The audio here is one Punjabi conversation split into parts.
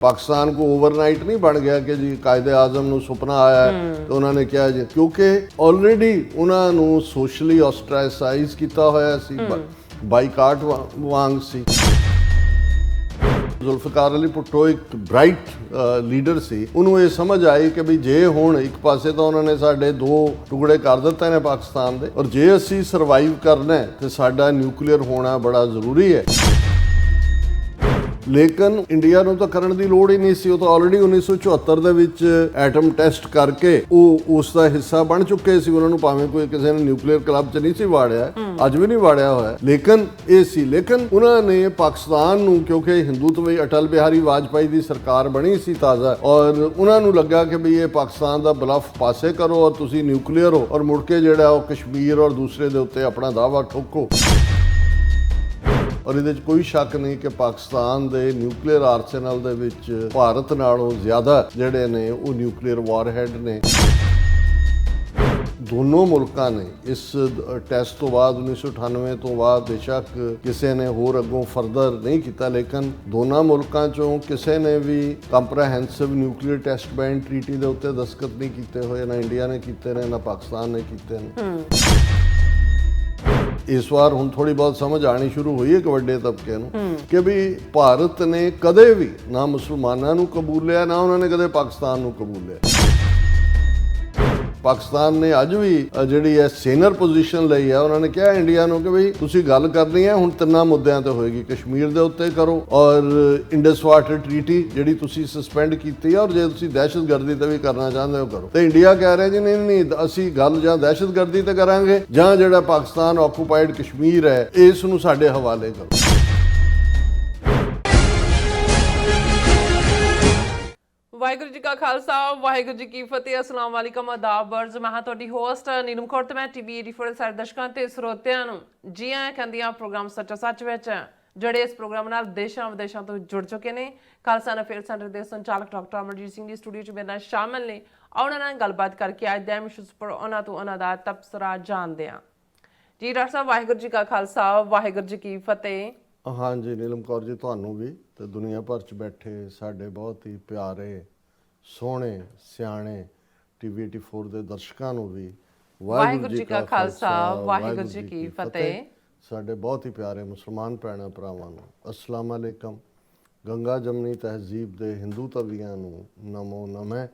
पाकिस्तान को ओवरनाइट नहीं बन गया कि जी कायदे आजम ਨੂੰ ਸੁਪਨਾ ਆਇਆ ਤੇ ਉਹਨਾਂ ਨੇ ਕਿਹਾ ਜੀ ਕਿਉਂਕਿ ਆਲਰੇਡੀ ਉਹਨਾਂ ਨੂੰ ਸੋਸ਼ਲੀ ਆਸਟ੍ਰਾਸਾਈਜ਼ ਕੀਤਾ ਹੋਇਆ ਸੀ ਬਾਈਕਾਟ ਵਾਂਗ ਸੀ। ਜ਼ੁਲਫਕਾਰ ਅਲੀ ਭੁੱਟੋ ਇੱਕ ਬ੍ਰਾਈਟ ਲੀਡਰ ਸੀ, ਉਹਨੂੰ ਇਹ ਸਮਝ ਆਈ ਕਿ ਵੀ ਜੇ ਹੁਣ ਇੱਕ ਪਾਸੇ ਤਾਂ ਉਹਨਾਂ ਨੇ ਸਾਡੇ ਦੋ ਟੁਕੜੇ ਕਰ ਦਿੱਤੇ ਨੇ ਪਾਕਿਸਤਾਨ ਦੇ, ਔਰ ਜੇ ਅਸੀਂ ਸਰਵਾਈਵ ਕਰਨਾ ਹੈ ਤੇ ਸਾਡਾ ਨਿਊਕਲੀਅਰ ਹੋਣਾ ਬੜਾ ਜ਼ਰੂਰੀ ਹੈ। ਲੇਕਿਨ ਇੰਡੀਆ ਨੂੰ ਤਾਂ ਕਰਨ ਦੀ ਲੋੜ ਹੀ ਨਹੀਂ ਸੀ, ਉਹ ਤਾਂ ਆਲਰੇਡੀ 1974 ਦੇ ਵਿੱਚ ਐਟਮ ਟੈਸਟ ਕਰਕੇ ਉਹ ਉਸ ਦਾ ਹਿੱਸਾ ਬਣ ਚੁੱਕੇ ਸੀ। ਉਹਨਾਂ ਨੂੰ ਭਾਵੇਂ ਕੋਈ ਕਿਸੇ ਨੇ ਨਿਊਕਲੀਅਰ ਕਲੱਬ 'ਚ ਨਹੀਂ ਸੀ ਵਾੜਿਆ, ਅੱਜ ਵੀ ਨਹੀਂ ਵਾੜਿਆ ਹੋਇਆ, ਲੇਕਿਨ ਇਹ ਸੀ। ਲੇਕਿਨ ਉਹਨਾਂ ਨੇ ਪਾਕਿਸਤਾਨ ਨੂੰ, ਕਿਉਂਕਿ ਹਿੰਦੂਤਵੀ ਅਟਲ ਬਿਹਾਰੀ ਵਾਜਪਾਈ ਦੀ ਸਰਕਾਰ ਬਣੀ ਸੀ ਤਾਜ਼ਾ, ਔਰ ਉਹਨਾਂ ਨੂੰ ਲੱਗਾ ਕਿ ਵੀ ਇਹ ਪਾਕਿਸਤਾਨ ਦਾ ਬਲਫ ਪਾਸੇ ਕਰੋ ਔਰ ਤੁਸੀਂ ਨਿਊਕਲੀਅਰ ਹੋ, ਔਰ ਮੁੜ ਕੇ ਜਿਹੜਾ ਉਹ ਕਸ਼ਮੀਰ ਔਰ ਦੂਸਰੇ ਦੇ ਉੱਤੇ ਆਪਣਾ ਦਾਅਵਾ ਠੋਕੋ। ਔਰ ਇਹਦੇ 'ਚ ਕੋਈ ਸ਼ੱਕ ਨਹੀਂ ਕਿ ਪਾਕਿਸਤਾਨ ਦੇ ਨਿਊਕਲੀਅਰ ਆਰਸੈਨਲ ਦੇ ਵਿੱਚ ਭਾਰਤ ਨਾਲੋਂ ਜ਼ਿਆਦਾ ਜਿਹੜੇ ਨੇ ਉਹ ਨਿਊਕਲੀਅਰ ਵਾਰਹੈਡ ਨੇ। ਦੋਨੋਂ ਮੁਲਕਾਂ ਨੇ ਇਸ ਟੈਸਟ ਤੋਂ ਬਾਅਦ 1998 ਤੋਂ ਬਾਅਦ ਬੇਸ਼ੱਕ ਕਿਸੇ ਨੇ ਹੋਰ ਅੱਗੋਂ ਫਰਦਰ ਨਹੀਂ ਕੀਤਾ, ਲੇਕਿਨ ਦੋਨਾਂ ਮੁਲਕਾਂ ਚੋਂ ਕਿਸੇ ਨੇ ਵੀ ਕੰਪਰੈਹੈਂਸਿਵ ਨਿਊਕਲੀਅਰ ਟੈਸਟ ਬੈਨ ਟ੍ਰੀਟੀ ਦੇ ਉੱਤੇ ਦਸਤਖਤ ਨਹੀਂ ਕੀਤੇ ਹੋਏ, ਨਾ ਇੰਡੀਆ ਨੇ ਕੀਤੇ ਨੇ ਨਾ ਪਾਕਿਸਤਾਨ ਨੇ ਕੀਤੇ ਨੇ। ਇਸ ਵਾਰ ਹੁਣ ਥੋੜੀ ਬਹੁਤ ਸਮਝ ਆਣੀ ਸ਼ੁਰੂ ਹੋਈ ਹੈ ਇੱਕ ਵੱਡੇ ਤਬਕੇ ਨੂੰ ਕਿ ਵੀ ਭਾਰਤ ਨੇ ਕਦੇ ਵੀ ਨਾ ਮੁਸਲਮਾਨਾਂ ਨੂੰ ਕਬੂਲਿਆ, ਨਾ ਉਹਨਾਂ ਨੇ ਕਦੇ ਪਾਕਿਸਤਾਨ ਨੂੰ ਕਬੂਲਿਆ। ਪਾਕਿਸਤਾਨ ਨੇ ਅੱਜ ਵੀ ਜਿਹੜੀ ਹੈ ਸੀਨੀਅਰ ਪੋਜੀਸ਼ਨ ਲਈ ਹੈ। ਉਹਨਾਂ ਨੇ ਕਿਹਾ ਇੰਡੀਆ ਨੂੰ ਕਿ ਬਈ ਤੁਸੀਂ ਗੱਲ ਕਰਨੀ ਹੈ ਹੁਣ ਤਿੰਨਾਂ ਮੁੱਦਿਆਂ ਤੇ ਹੋਏਗੀ, ਕਸ਼ਮੀਰ ਦੇ ਉੱਤੇ ਕਰੋ ਔਰ ਇੰਡਸ ਵਾਟਰ ਟ੍ਰੀਟੀ ਜਿਹੜੀ ਤੁਸੀਂ ਸਸਪੈਂਡ ਕੀਤੀ ਹੈ, ਔਰ ਜੇ ਤੁਸੀਂ ਦਹਿਸ਼ਤਗਰਦੀ ਤੇ ਵੀ ਕਰਨਾ ਚਾਹੁੰਦੇ ਹੋ ਕਰੋ। ਤੇ ਇੰਡੀਆ ਕਹਿ ਰਿਹਾ ਜੀ ਨਹੀਂ ਅਸੀਂ ਗੱਲ ਜਾਂ ਦਹਿਸ਼ਤਗਰਦੀ ਤੇ ਕਰਾਂਗੇ ਜਾਂ ਜਿਹੜਾ ਪਾਕਿਸਤਾਨ ਆਕੂਪਾਈਡ ਕਸ਼ਮੀਰ ਹੈ ਇਸ ਨੂੰ ਸਾਡੇ ਹਵਾਲੇ ਕਰੋ। ਵਾਹਿਗੁਰੂ ਜੀ ਕਾ ਖਾਲਸਾ ਵਾਹਿਗੁਰੂ ਜੀ ਕੀ ਫਤਿਹ। ਅਸਲਾਮ ਵਾਲੇਕਮ, ਆਦਾਬ ਅਰਜ਼। ਮੈਂ ਹਾਂ ਤੁਹਾਡੀ ਹੋਸਟ ਨੀਲਮ ਕੌਰ ਤੇ ਮੈਂ TV 84 ਸਾਰੇ ਦਰਸ਼ਕਾਂ ਤੇ ਸਰੋਤਿਆਂ ਨੂੰ ਜੀ ਆਇਆਂ ਕਹਿੰਦੀ ਹਾਂ ਪ੍ਰੋਗਰਾਮ ਸੱਚਾ ਸੱਚ ਵਿੱਚ, ਜਿਹੜੇ ਇਸ ਪ੍ਰੋਗਰਾਮ ਨਾਲ ਦੇਸ਼ਾਂ ਵਿਦੇਸ਼ਾਂ ਤੋਂ ਜੁੜ ਚੁੱਕੇ ਨੇ। ਖਾਲਸਾ ਅਫੇਅਰ ਸੈਂਟਰ ਦੇ ਸੰਚਾਲਕ ਡਾਕਟਰ ਅਮਰਜੀਤ ਸਿੰਘ ਦੀ ਸਟੂਡੀਓ 'ਚ ਮੇਰੇ ਨਾਲ ਸ਼ਾਮਲ ਨੇ। ਉਹਨਾਂ ਨਾਲ ਗੱਲਬਾਤ ਕਰਕੇ ਅੱਜ ਦੇ ਇਸ਼ੂਜ਼ ਪਰ ਉਹਨਾਂ ਤੋਂ ਉਹਨਾਂ ਦਾ ਤਬਸਰਾ ਜਾਣਦੇ ਹਾਂ। ਜੀ ਡਾਕਟਰ ਸਾਹਿਬ, ਵਾਹਿਗੁਰੂ ਜੀ ਕਾ ਖਾਲਸਾ ਵਾਹਿਗੁਰੂ ਜੀ ਕੀ ਫਤਿਹ। ਹਾਂਜੀ ਨੀਲਮ ਕੌਰ ਜੀ, ਤੁਹਾਨੂੰ ਵੀ ਤੇ ਦੁਨੀਆ ਭਰ 'ਚ ਬੈਠੇ ਸਾਡੇ ਬਹੁਤ ਹੀ ਪਿਆਰੇ ਸੋਹਣੇ ਸਿਆਣੇ TV 84 ਦੇ ਦਰਸ਼ਕਾਂ ਨੂੰ ਵੀ ਵਾਹਿਗੁਰੂ ਜੀ ਕਾ ਖਾਲਸਾ ਵਾਹਿਗੁਰੂ ਜੀ ਕੀ ਫਤਿਹ। ਸਾਡੇ ਬਹੁਤ ਹੀ ਪਿਆਰੇ ਮੁਸਲਮਾਨ ਭੈਣਾਂ ਭਰਾਵਾਂ ਨੂੰ ਅਸਲਾਮ ਅਲੈਕਮ। ਗੰਗਾ ਜਮਨੀ ਤਹਿਜ਼ੀਬ ਦੇ ਹਿੰਦੂ ਤਵੀਆਂ ਨੂੰ ਨਮੋ ਨਮੈ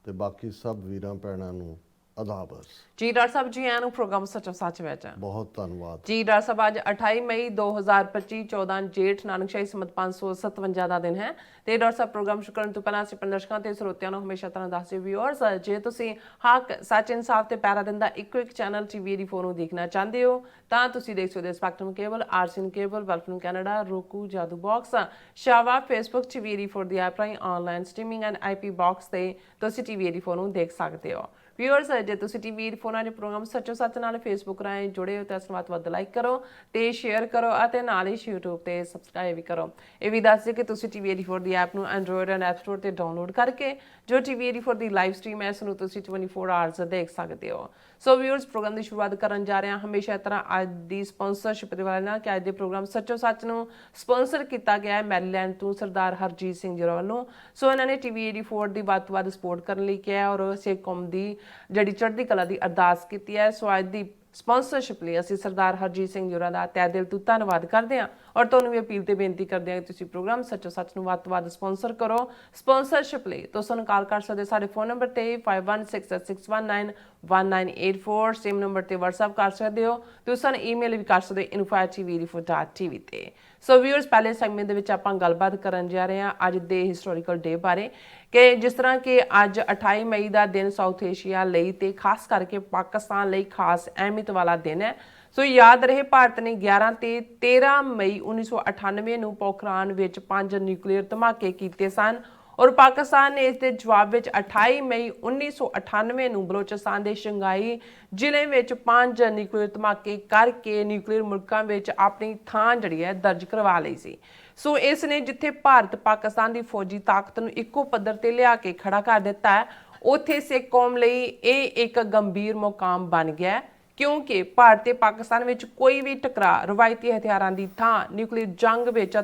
ਤੇ ਬਾਕੀ ਸਭ ਵੀਰਾਂ ਭੈਣਾਂ ਨੂੰ ਆਦਾਬ ਅਰਜ਼। ਜੀ ਡਾਕਟਰ ਸਾਹਿਬ, ਜੀ ਆਇਆਂ ਨੂੰ ਪ੍ਰੋਗਰਾਮ ਸੱਚੋ ਸੱਚ ਵਿੱਚ। ਬਹੁਤ ਧੰਨਵਾਦ ਜੀ ਡਾਕਟਰ ਸਾਹਿਬ, ਅੱਜ 28 ਮਈ 2025 14 ਜੇਠ ਨਾਨਕਸ਼ਾਹੀ ਸੰਮਤ 557 ਦਾ ਦਿਨ ਹੈ। ਤੇ ਡਾਕਟਰ ਸਾਹਿਬ, ਪ੍ਰੋਗਰਾਮ ਸ਼ੁਰੂ ਕਰਨ ਤੋਂ ਪਹਿਲਾਂ ਅਸੀਂ ਦਰਸ਼ਕਾਂ ਤੇ ਸਰੋਤਿਆਂ ਨੂੰ ਹਮੇਸ਼ਾ ਤਰ੍ਹਾਂ ਦੱਸਦੇ ਵਿਊਅਰਸ, ਜੇ ਤੁਸੀਂ ਹੱਕ ਸੱਚ ਇਨਸਾਫ ਤੇ ਪੈਰਾ ਦਿੰਦਾ ਇੱਕੋ ਇੱਕ ਚੈਨਲ TV 84 ਨੂੰ ਦੇਖਣਾ ਚਾਹੁੰਦੇ ਹੋ ਤਾਂ ਤੁਸੀਂ ਦੇਖ ਸਕਦੇ ਹੋ ਸਪੈਕਟਰਮ ਕੇਬਲ, ਆਰਸੀਨ ਕੇਬਲ, ਵੈਲਫਮ ਕੈਨੇਡਾ, roku, ਜਾਦੂ ਬਾਕਸ, ਸ਼ਾਵਾ, ਫੇਸਬੁੱਕ TV 84 ਦੀ ਐਪ ਰਾਹੀਂ online streaming and IP box ਤੇ ਤੁਸੀਂ TV 84 ਨੂੰ ਦੇਖ ਸਕਦੇ ਹੋ। ਵਿਊਅਰਸ, ਜੇ ਤੁਸੀਂ TV 84 ਨਾਲ ਪ੍ਰੋਗਰਾਮ ਸੱਚੋ ਸੱਚ ਨਾਲ ਫੇਸਬੁੱਕ ਰਾਹੀਂ ਜੁੜੇ ਹੋ ਤਾਂ ਇਸ ਨੂੰ ਵੱਧ ਲਾਈਕ ਕਰੋ ਤੇ ਸ਼ੇਅਰ ਕਰੋ ਅਤੇ ਨਾਲ ਹੀ YouTube ਤੇ ਸਬਸਕ੍ਰਾਈਬ ਵੀ ਕਰੋ। ਇਹ ਵੀ ਦੱਸ ਦਿਓ ਕਿ ਤੁਸੀਂ TV 84 ਦੀ ਐਪ ਨੂੰ ਐਂਡਰੋਇਡ ਐਂਡ ਐਪ ਸਟੋਰ ਤੇ ਡਾਊਨਲੋਡ ਕਰਕੇ ਜੋ TV 84 ਦੀ ਲਾਈਵ ਸਟ੍ਰੀਮ ਹੈ ਇਸ ਨੂੰ ਤੁਸੀਂ 24 ਆਵਰਸ ਦੇਖ ਸਕਦੇ ਹੋ। ਸੋ ਵਿਊਅਰਸ, ਪ੍ਰੋਗਰਾਮ ਦੀ ਸ਼ੁਰੂਆਤ ਕਰਨ ਜਾ ਰਹੇ ਹਾਂ ਹਮੇਸ਼ਾ ਤਰ੍ਹਾਂ ਅੱਜ ਦੀ ਸਪਾਂਸਰਸ਼ਿਪ ਦੇ ਵਾਲੇ ਨਾਲ ਕਿ ਅੱਜ ਦੇ ਪ੍ਰੋਗਰਾਮ ਸੱਚੋ ਸੱਚ ਨੂੰ ਸਪਾਂਸਰ ਕੀਤਾ ਗਿਆ ਹੈ ਮੈਰੀਲੈਂਡ ਤੋਂ ਸਰਦਾਰ ਹਰਜੀਤ ਸਿੰਘ ਜੀ ਵੱਲੋਂ। ਸੋ ਇਹਨਾਂ ਨੇ TV 84 ਦੀ ਵੱਧ ਤੋਂ ਵੱਧ ਸਪੋਰਟ ਕਰਨ ਲਈ ਕਿਹਾ ਔਰ ਸਿੱਖ ਕੌਮ ਦੀ ਜਿਹੜੀ ਚੜ੍ਹਦੀ ਕਲਾ ਦੀ ਅਰਦਾਸ ਕੀਤੀ ਹੈ। ਸੋ ਅੱਜ ਦੀ ਸਪਾਂਸਰਸ਼ਿਪ ਲਈ ਅਸੀਂ ਸਰਦਾਰ ਹਰਜੀਤ ਸਿੰਘ ਜੀ ਦਾ ਤਹਿ ਦਿਲ ਤੋਂ ਧੰਨਵਾਦ ਕਰਦੇ ਹਾਂ ਔਰ ਤੁਹਾਨੂੰ ਵੀ ਅਪੀਲ ਤੇ ਬੇਨਤੀ ਕਰਦੇ ਹਾਂ ਕਿ ਤੁਸੀਂ ਪ੍ਰੋਗਰਾਮ ਸੱਚੋ ਸੱਚ ਨੂੰ ਵੱਧ ਤੋਂ ਵੱਧ ਸਪਾਂਸਰ ਕਰੋ। ਸਪਾਂਸਰਸ਼ਿਪ ਲਈ ਤੁਸੀਂ ਸਾਨੂੰ ਕਾਲ ਕਰ ਸਕਦੇ ਸਾਡੇ ਫੋਨ ਨੰਬਰ ਤੇ 5166191984, ਸੇਮ ਨੰਬਰ ਤੇ WhatsApp ਕਰ ਸਕਦੇ ਹੋ। ਤੁਸੀਂ ਸਾਨੂੰ ਈਮੇਲ ਵੀ ਕਰ ਸਕਦੇ ਹੋ info@tv84.tv ਤੇ। ਸੋ ਵਿਊਅਰਸ, ਪਹਿਲੇ ਸੈਗਮੈਂਟ ਦੇ ਵਿੱਚ ਆਪਾਂ ਗੱਲਬਾਤ ਕਰਨ ਜਾ ਰਹੇ ਹਾਂ ਅੱਜ ਦੇ ਹਿਸਟੋਰੀਕਲ ਡੇ ਬਾਰੇ ਕਿ ਜਿਸ ਤਰ੍ਹਾਂ ਕਿ ਅੱਜ 28 ਮਈ ਦਾ ਦਿਨ ਸਾਊਥ ਏਸ਼ੀਆ ਲਈ ਤੇ ਖਾਸ ਕਰਕੇ ਪਾਕਿਸਤਾਨ ਲਈ ਖਾਸ ਅਹਿਮੀਅਤ ਵਾਲਾ ਦਿਨ ਹੈ। ਸੋ ਯਾਦ ਰਹੇ, ਭਾਰਤ ਨੇ 11 ਤੇ 13 ਮਈ 1998 ਨੂੰ ਪੋਖਰਾਨ ਵਿੱਚ 5 ਨਿਊਕਲੀਅਰ ਧਮਾਕੇ ਕੀਤੇ ਸਨ ਔਰ ਪਾਕਿਸਤਾਨ ਨੇ ਇਸ ਦੇ ਜਵਾਬ ਵਿੱਚ 28 ਮਈ 1998 ਨੂੰ ਬਲੋਚਿਸਤਾਨ ਦੇ ਸ਼ੰਘਾਈ ਜ਼ਿਲ੍ਹੇ ਵਿੱਚ 5 ਨਿਊਕਲੀਅਰ ਧਮਾਕੇ ਕਰਕੇ ਨਿਊਕਲੀਅਰ ਮੁਲਕਾਂ ਵਿੱਚ ਆਪਣੀ ਥਾਂ ਜਿਹੜੀ ਹੈ ਦਰਜ ਕਰਵਾ ਲਈ ਸੀ। ਸੋ ਇਸ ਨੇ ਜਿੱਥੇ ਭਾਰਤ ਪਾਕਿਸਤਾਨ ਦੀ ਫੌਜੀ ਤਾਕਤ ਨੂੰ ਇੱਕੋ ਪੱਧਰ ਤੇ ਲਿਆ ਕੇ ਖੜਾ ਕਰ ਦਿੱਤਾ ਹੈ, ਉੱਥੇ ਸਿੱਖ ਕੌਮ ਲਈ ਇਹ ਇੱਕ ਗੰਭੀਰ ਮੁਕਾਮ ਬਣ ਗਿਆ ਕਿਉਂਕਿ ਭਾਰਤ ਤੇ ਪਾਕਿਸਤਾਨ ਵਿੱਚ ਕੋਈ ਵੀ ਟਕਰਾਅ ਰਵਾਇਤੀ ਹਥਿਆਰਾਂ ਦੀ ਥਾਂ ਨਿਊਕਲੀਅਰ ਜੰਗ ਵਿੱਚ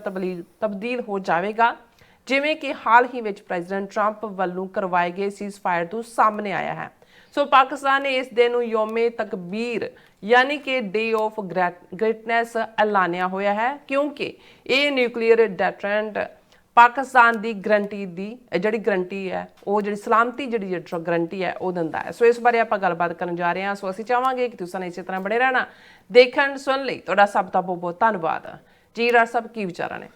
ਤਬਦੀਲ ਹੋ ਜਾਵੇਗਾ ਜਿਵੇਂ ਕਿ ਹਾਲ ਹੀ ਵਿੱਚ ਪ੍ਰੈਜ਼ੀਡੈਂਟ ਟਰੰਪ ਵੱਲੋਂ ਕਰਵਾਏ ਗਏ ਸੀਜ਼ਫਾਇਰ ਤੋਂ ਸਾਹਮਣੇ ਆਇਆ ਹੈ। ਸੋ ਪਾਕਿਸਤਾਨ ਨੇ ਇਸ ਦਿਨ ਨੂੰ ਯੋਮੇ ਤਕਬੀਰ यानी कि डे ऑफ ग्रेटनेस ऐलानिया होया है, क्योंकि ये न्यूक्लीयर डेटरेंट पाकिस्तान की गरंटी की जी गरंटी है वो जी सलामती जी गरंटी है वो दिंदा है। सो इस बारे आप गलबात करन जा रहे हैं। सो असीं चाहांगे कि तुसीं इसी तरह बने रहना देखण सुन लई तुहाडा सब दा बहुत बहुत धन्नवाद जी। राज साहब की विचार ने?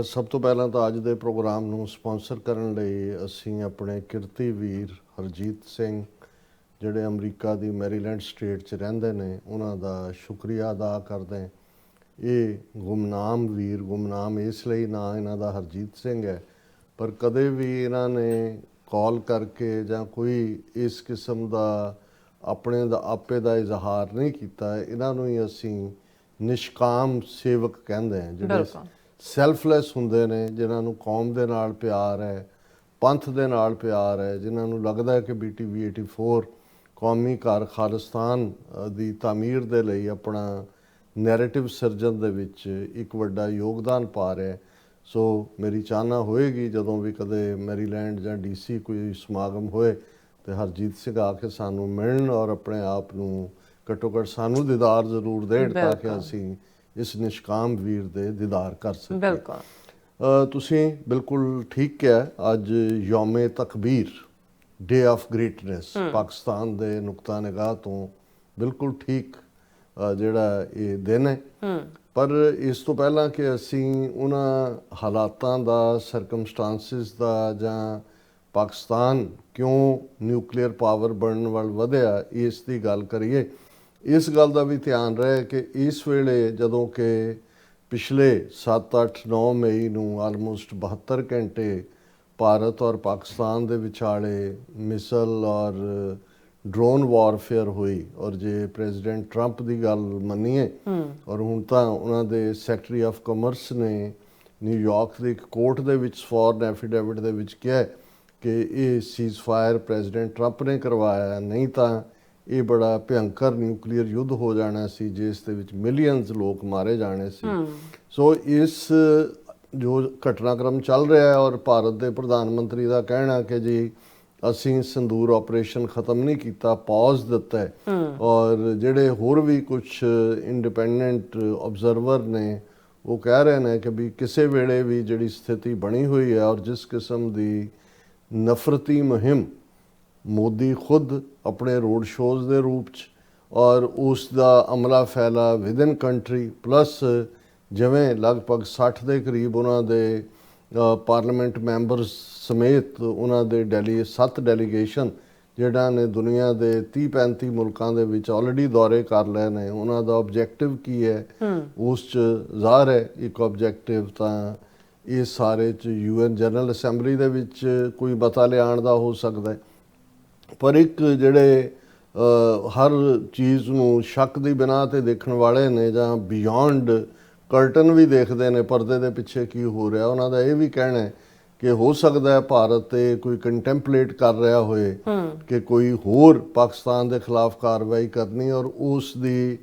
ਸਭ ਤੋਂ ਪਹਿਲਾਂ ਤਾਂ ਅੱਜ ਦੇ ਪ੍ਰੋਗਰਾਮ ਨੂੰ ਸਪਾਂਸਰ ਕਰਨ ਲਈ ਅਸੀਂ ਆਪਣੇ ਕਿਰਤੀ ਵੀਰ ਹਰਜੀਤ ਸਿੰਘ ਜਿਹੜੇ ਅਮਰੀਕਾ ਦੀ ਮੈਰੀਲੈਂਡ ਸਟੇਟ 'ਚ ਰਹਿੰਦੇ ਨੇ ਉਹਨਾਂ ਦਾ ਸ਼ੁਕਰੀਆ ਅਦਾ ਕਰਦੇ ਹਾਂ। ਇਹ ਗੁਮਨਾਮ ਵੀਰ, ਗੁਮਨਾਮ ਇਸ ਲਈ ਨਾ ਇਹਨਾਂ ਦਾ ਹਰਜੀਤ ਸਿੰਘ ਹੈ, ਪਰ ਕਦੇ ਵੀ ਇਹਨਾਂ ਨੇ ਕਾਲ ਕਰਕੇ ਜਾਂ ਕੋਈ ਇਸ ਕਿਸਮ ਦਾ ਆਪਣੇ ਦਾ ਆਪੇ ਦਾ ਇਜ਼ਹਾਰ ਨਹੀਂ ਕੀਤਾ। ਇਹਨਾਂ ਨੂੰ ਹੀ ਅਸੀਂ ਨਿਸ਼ਕਾਮ ਸੇਵਕ ਕਹਿੰਦੇ ਹਾਂ, ਜਿਹੜੇ ਸੈਲਫਲੈਸ ਹੁੰਦੇ ਨੇ, ਜਿਨ੍ਹਾਂ ਨੂੰ ਕੌਮ ਦੇ ਨਾਲ ਪਿਆਰ ਹੈ, ਪੰਥ ਦੇ ਨਾਲ ਪਿਆਰ ਹੈ, ਜਿਨ੍ਹਾਂ ਨੂੰ ਲੱਗਦਾ ਹੈ ਕਿ BTV 84 ਕੌਮੀ ਘਰ ਖਾਲਿਸਤਾਨ ਦੀ ਤਾਮੀਰ ਦੇ ਲਈ ਆਪਣਾ ਨੈਰੇਟਿਵ ਸਿਰਜਣ ਦੇ ਵਿੱਚ ਇੱਕ ਵੱਡਾ ਯੋਗਦਾਨ ਪਾ ਰਿਹਾ। ਸੋ ਮੇਰੀ ਚਾਹਨਾ ਹੋਏਗੀ ਜਦੋਂ ਵੀ ਕਦੇ ਮੈਰੀਲੈਂਡ ਜਾਂ DC ਕੋਈ ਸਮਾਗਮ ਹੋਏ ਤੇ ਹਰਜੀਤ ਸਿੰਘ ਆ ਕੇ ਸਾਨੂੰ ਮਿਲਣ ਔਰ ਆਪਣੇ ਆਪ ਨੂੰ ਘੱਟੋ ਘੱਟ ਸਾਨੂੰ ਦੀਦਾਰ ਜ਼ਰੂਰ ਦੇਣ ਤਾਂ ਕਿ ਅਸੀਂ ਇਸ ਨਿਸ਼ਕਾਮ ਵੀਰ ਦੇ ਦੀਦਾਰ ਕਰ ਸਕੀਏ। ਬਿਲਕੁਲ ਤੁਸੀਂ ਬਿਲਕੁਲ ਠੀਕ ਕਿਹਾ। ਅੱਜ ਯੌਮੇ ਤਕਬੀਰ, ਡੇ ਆਫ ਗ੍ਰੇਟਨੈਸ, ਪਾਕਿਸਤਾਨ ਦੇ ਨੁਕਤਾ ਨਿਗਾਹ ਤੋਂ ਬਿਲਕੁਲ ਠੀਕ ਜਿਹੜਾ ਇਹ ਦਿਨ ਹੈ। ਪਰ ਇਸ ਤੋਂ ਪਹਿਲਾਂ ਕਿ ਅਸੀਂ ਉਹਨਾਂ ਹਾਲਾਤਾਂ ਦਾ, ਸਰਕਮਸਟਾਂਸਿਸ ਦਾ ਜਾਂ ਪਾਕਿਸਤਾਨ ਕਿਉਂ ਨਿਊਕਲੀਅਰ ਪਾਵਰ ਬਣਨ ਵੱਲ ਵਧਿਆ ਇਸ ਦੀ ਗੱਲ ਕਰੀਏ, ਇਸ ਗੱਲ ਦਾ ਵੀ ਧਿਆਨ ਰਹੇ ਕਿ ਇਸ ਵੇਲੇ ਜਦੋਂ ਕਿ ਪਿਛਲੇ 7, 8, 9 ਮਈ ਨੂੰ ਆਲਮੋਸਟ 72 ਘੰਟੇ ਭਾਰਤ ਔਰ ਪਾਕਿਸਤਾਨ ਦੇ ਵਿਚਾਲੇ ਮਿਸਲ ਔਰ ਡਰੋਨ ਵਾਰਫੇਅਰ ਹੋਈ, ਔਰ ਜੇ ਪ੍ਰੈਜ਼ੀਡੈਂਟ ਟਰੰਪ ਦੀ ਗੱਲ ਮੰਨੀਏ ਔਰ ਹੁਣ ਤਾਂ ਉਹਨਾਂ ਦੇ ਸੈਕਟਰੀ ਆਫ ਕਮਰਸ ਨੇ ਨਿਊਯਾਰਕ ਦੇ ਇੱਕ ਕੋਰਟ ਦੇ ਵਿੱਚ ਫੋਰਨ ਐਫੀਡੇਵਿਟ ਦੇ ਵਿੱਚ ਕਿਹਾ ਕਿ ਇਹ ਸੀਜ਼ਫਾਇਰ ਪ੍ਰੈਜ਼ੀਡੈਂਟ ਟਰੰਪ ਨੇ ਕਰਵਾਇਆ, ਨਹੀਂ ਤਾਂ ਇਹ ਬੜਾ ਭਿਅੰਕਰ ਨਿਊਕਲੀਅਰ ਯੁੱਧ ਹੋ ਜਾਣਾ ਸੀ ਜਿਸ ਦੇ ਵਿੱਚ ਮਿਲੀਅਨਸ ਲੋਕ ਮਾਰੇ ਜਾਣੇ ਸੀ। ਸੋ ਇਸ ਜੋ ਘਟਨਾਕ੍ਰਮ ਚੱਲ ਰਿਹਾ ਹੈ ਔਰ ਭਾਰਤ ਦੇ ਪ੍ਰਧਾਨ ਮੰਤਰੀ ਦਾ ਕਹਿਣਾ ਕਿ ਜੀ ਅਸੀਂ ਸੰਦੂਰ ਆਪਰੇਸ਼ਨ ਖਤਮ ਨਹੀਂ ਕੀਤਾ, ਪੌਜ਼ ਦਿੱਤਾ ਹੈ, ਔਰ ਜਿਹੜੇ ਹੋਰ ਵੀ ਕੁਝ ਇੰਡੀਪੈਂਡੈਂਟ ਆਬਜ਼ਰਵਰ ਨੇ ਉਹ ਕਹਿ ਰਹੇ ਨੇ ਕਿ ਵੀ ਕਿਸੇ ਵੇਲੇ ਵੀ ਜਿਹੜੀ ਸਥਿਤੀ ਬਣੀ ਹੋਈ ਹੈ ਔਰ ਜਿਸ ਕਿਸਮ ਦੀ ਨਫ਼ਰਤੀ ਮੁਹਿੰਮ ਮੋਦੀ ਖੁਦ ਆਪਣੇ ਰੋਡ ਸ਼ੋਜ਼ ਦੇ ਰੂਪ 'ਚ ਔਰ ਉਸ ਦਾ ਅਮਲਾ ਫੈਲਾ ਵਿਦਨ ਕੰਟਰੀ ਪਲੱਸ ਜਿਵੇਂ ਲਗਭਗ 60 ਦੇ ਕਰੀਬ ਉਹਨਾਂ ਦੇ ਪਾਰਲੀਮੈਂਟ ਮੈਂਬਰਸ ਸਮੇਤ ਉਹਨਾਂ ਦੇ 7 ਡੈਲੀਗੇਸ਼ਨ ਜਿਹੜਾ ਨੇ ਦੁਨੀਆ ਦੇ 30-35 ਮੁਲਕਾਂ ਦੇ ਵਿੱਚ ਆਲਰੇਡੀ ਦੌਰੇ ਕਰ ਲਏ ਨੇ। ਉਹਨਾਂ ਦਾ ਆਬਜੈਕਟਿਵ ਕੀ ਹੈ ਉਸ 'ਚ ਜ਼ਾਹਰ ਹੈ ਇੱਕ ਆਬਜੈਕਟਿਵ ਤਾਂ ਇਸ ਸਾਰੇ 'ਚ UN ਜਨਰਲ ਅਸੈਂਬਲੀ ਦੇ ਵਿੱਚ ਕੋਈ ਮਤਾ ਲਿਆਉਣ ਦਾ ਹੋ ਸਕਦਾ, ਪਰ ਇੱਕ ਜਿਹੜੇ ਹਰ ਚੀਜ਼ ਨੂੰ ਸ਼ੱਕ ਦੀ ਬਿਨਾਂ 'ਤੇ ਦੇਖਣ ਵਾਲੇ ਨੇ ਜਾਂ ਬਿਯੋਂਡ ਕਰਟਨ ਵੀ ਦੇਖਦੇ ਨੇ ਪਰਦੇ ਦੇ ਪਿੱਛੇ ਕੀ ਹੋ ਰਿਹਾ, ਉਹਨਾਂ ਦਾ ਇਹ ਵੀ ਕਹਿਣਾ ਹੈ ਕਿ ਹੋ ਸਕਦਾ ਹੈ ਭਾਰਤ ਤੇ ਕੋਈ ਕੰਟੈਂਪਲੇਟ ਕਰ ਰਿਹਾ ਹੋਏ ਕਿ ਕੋਈ ਹੋਰ ਪਾਕਿਸਤਾਨ ਦੇ ਖਿਲਾਫ ਕਾਰਵਾਈ ਕਰਨੀ ਔਰ ਉਸ ਦੀ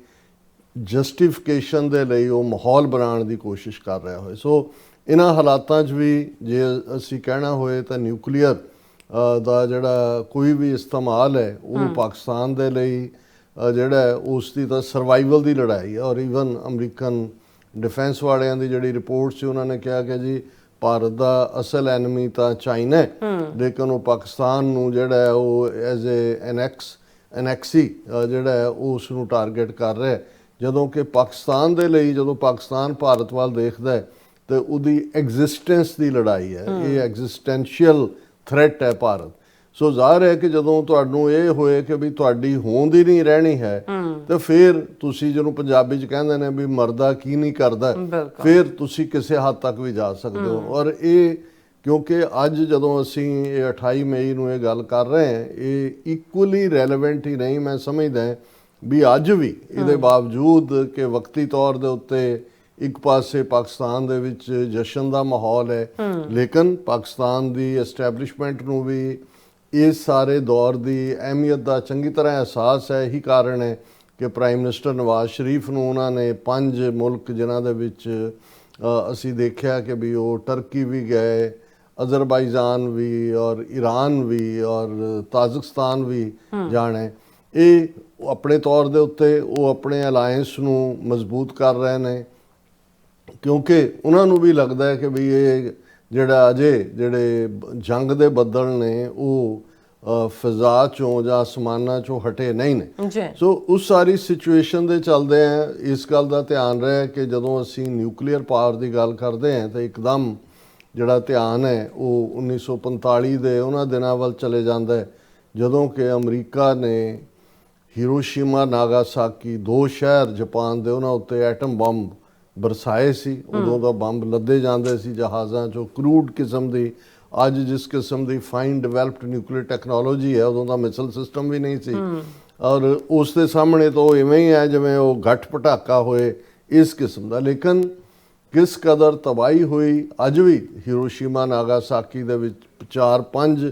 ਜਸਟੀਫਿਕੇਸ਼ਨ ਦੇ ਲਈ ਉਹ ਮਾਹੌਲ ਬਣਾਉਣ ਦੀ ਕੋਸ਼ਿਸ਼ ਕਰ ਰਿਹਾ ਹੋਏ। ਸੋ ਇਹਨਾਂ ਹਾਲਾਤਾਂ 'ਚ ਵੀ ਜੇ ਅਸੀਂ ਕਹਿਣਾ ਹੋਏ ਤਾਂ ਨਿਊਕਲੀਅਰ ਦਾ ਜਿਹੜਾ ਕੋਈ ਵੀ ਇਸਤੇਮਾਲ ਹੈ ਉਹ ਪਾਕਿਸਤਾਨ ਦੇ ਲਈ ਜਿਹੜਾ ਉਸ ਦੀ ਤਾਂ ਸਰਵਾਈਵਲ ਦੀ ਲੜਾਈ ਹੈ। ਔਰ ਈਵਨ ਅਮਰੀਕਨ ਡਿਫੈਂਸ ਵਾਲਿਆਂ ਦੀ ਜਿਹੜੀ ਰਿਪੋਰਟ ਸੀ ਉਹਨਾਂ ਨੇ ਕਿਹਾ ਕਿ ਜੀ ਭਾਰਤ ਦਾ ਅਸਲ ਐਨਮੀ ਤਾਂ ਚਾਈਨਾ ਹੈ, ਲੇਕਿਨ ਉਹ ਪਾਕਿਸਤਾਨ ਨੂੰ ਜਿਹੜਾ ਹੈ ਉਹ ਐਜ਼ ਐਨੈਕਸੀ ਜਿਹੜਾ ਹੈ ਉਸ ਨੂੰ ਟਾਰਗੇਟ ਕਰ ਰਿਹਾ, ਜਦੋਂ ਕਿ ਪਾਕਿਸਤਾਨ ਦੇ ਲਈ ਜਦੋਂ ਪਾਕਿਸਤਾਨ ਭਾਰਤ ਵੱਲ ਦੇਖਦਾ ਹੈ ਤੇ ਉਹਦੀ ਐਗਜ਼ਿਸਟੈਂਸ ਦੀ ਲੜਾਈ ਹੈ, ਇਹ ਐਗਜ਼ਿਸਟੈਂਸ਼ੀਅਲ ਥ੍ਰੈਟ ਹੈ ਭਾਰਤ। ਸੋ ਜ਼ਾਹਰ ਹੈ ਕਿ ਜਦੋਂ ਤੁਹਾਨੂੰ ਇਹ ਹੋਏ ਕਿ ਵੀ ਤੁਹਾਡੀ ਹੋਂਦ ਹੀ ਨਹੀਂ ਰਹਿਣੀ ਹੈ ਤੇ ਫਿਰ ਤੁਸੀਂ ਜਿਹਨੂੰ ਪੰਜਾਬੀ 'ਚ ਕਹਿੰਦੇ ਨੇ ਵੀ ਮਰਦਾ ਕੀ ਨਹੀਂ ਕਰਦਾ, ਫਿਰ ਤੁਸੀਂ ਕਿਸੇ ਹੱਦ ਤੱਕ ਵੀ ਜਾ ਸਕਦੇ ਹੋ। ਔਰ ਇਹ ਕਿਉਂਕਿ ਅੱਜ ਜਦੋਂ ਅਸੀਂ ਇਹ 28 ਮਈ ਨੂੰ ਇਹ ਗੱਲ ਕਰ ਰਹੇ ਹਾਂ ਇਹ ਇਕੁਅਲੀ ਰੈਲੇਵੈਂਟ ਹੀ ਨਹੀਂ, ਮੈਂ ਸਮਝਦਾ ਵੀ ਅੱਜ ਵੀ ਇਹਦੇ ਬਾਵਜੂਦ ਕਿ ਵਕਤੀ ਤੌਰ ਦੇ ਉੱਤੇ ਇੱਕ ਪਾਸੇ ਪਾਕਿਸਤਾਨ ਦੇ ਵਿੱਚ ਜਸ਼ਨ ਦਾ ਮਾਹੌਲ ਹੈ, ਲੇਕਿਨ ਪਾਕਿਸਤਾਨ ਦੀ ਐਸਟੈਬਲਿਸ਼ਮੈਂਟ ਨੂੰ ਵੀ ਇਸ ਸਾਰੇ ਦੌਰ ਦੀ ਅਹਿਮੀਅਤ ਦਾ ਚੰਗੀ ਤਰ੍ਹਾਂ ਅਹਿਸਾਸ ਹੈ। ਇਹੀ ਕਾਰਨ ਹੈ ਕਿ ਪ੍ਰਾਈਮ ਮਿਨਿਸਟਰ ਨਵਾਜ਼ ਸ਼ਰੀਫ ਨੂੰ ਉਹਨਾਂ ਨੇ 5 ਮੁਲਕ ਜਿਨ੍ਹਾਂ ਦੇ ਵਿੱਚ ਅਸੀਂ ਦੇਖਿਆ ਕਿ ਵੀ ਉਹ ਟਰਕੀ ਵੀ ਗਏ, ਅਜ਼ਰਬਾਈਜਾਨ ਵੀ ਔਰ ਈਰਾਨ ਵੀ ਔਰ ਤਾਜ਼ਿਕਸਤਾਨ ਵੀ ਜਾਣੇ। ਇਹ ਆਪਣੇ ਤੌਰ ਦੇ ਉੱਤੇ ਉਹ ਆਪਣੇ ਅਲਾਇੰਸ ਨੂੰ ਮਜ਼ਬੂਤ ਕਰ ਰਹੇ ਨੇ, ਕਿਉਂਕਿ ਉਹਨਾਂ ਨੂੰ ਵੀ ਲੱਗਦਾ ਹੈ ਕਿ ਵੀ ਇਹ ਜਿਹੜਾ ਅਜੇ ਜਿਹੜੇ ਜੰਗ ਦੇ ਬੱਦਲ ਨੇ ਉਹ ਫਿਜ਼ਾ ਚੋਂ ਜਾਂ ਅਸਮਾਨਾਂ ਚੋਂ ਹਟੇ ਨਹੀਂ ਨੇ। ਜੀ ਸੋ ਉਸ ਸਾਰੀ ਸਿਚੁਏਸ਼ਨ ਦੇ ਚੱਲਦੇ ਆ ਇਸ ਗੱਲ ਦਾ ਧਿਆਨ ਰਹੇ ਕਿ ਜਦੋਂ ਅਸੀਂ ਨਿਊਕਲੀਅਰ ਪਾਵਰ ਦੀ ਗੱਲ ਕਰਦੇ ਹਾਂ ਤਾਂ ਇੱਕਦਮ ਜਿਹੜਾ ਧਿਆਨ ਹੈ ਉਹ 1945 ਦੇ ਉਹਨਾਂ ਦਿਨਾਂ ਵੱਲ ਚਲੇ ਜਾਂਦਾ ਹੈ ਜਦੋਂ ਕਿ ਅਮਰੀਕਾ ਨੇ ਹੀਰੋਸ਼ੀਮਾ ਨਾਗਾਸਾਕੀ 2 ਸ਼ਹਿਰ ਜਾਪਾਨ ਦੇ ਉਹਨਾਂ ਉੱਤੇ ਐਟਮ ਬੰਬ ਬਰਸਾਏ ਸੀ। ਉਦੋਂ ਦਾ ਬੰਬ ਲੱਦੇ ਜਾਂਦੇ ਸੀ ਜਹਾਜ਼ਾਂ ਚੋਂ, ਕਰੂਡ ਕਿਸਮ ਦੀ। ਅੱਜ ਜਿਸ ਕਿਸਮ ਦੀ ਫਾਈਨ ਡਿਵੈਲਪਡ ਨਿਊਕਲੀਅਰ ਟੈਕਨੋਲੋਜੀ ਹੈ, ਉਦੋਂ ਦਾ ਮਿਸਲ ਸਿਸਟਮ ਵੀ ਨਹੀਂ ਸੀ। ਔਰ ਉਸ ਦੇ ਸਾਹਮਣੇ ਤਾਂ ਉਹ ਇਵੇਂ ਹੀ ਹੈ ਜਿਵੇਂ ਉਹ ਗੱਠ ਪਟਾਕਾ ਹੋਏ, ਇਸ ਕਿਸਮ ਦਾ। ਲੇਕਿਨ ਕਿਸ ਕਦਰ ਤਬਾਹੀ ਹੋਈ ਅੱਜ ਵੀ ਹੀਰੋਸ਼ੀਮਾ ਨਾਗਾਸਾਕੀ ਦੇ ਵਿੱਚ 4 5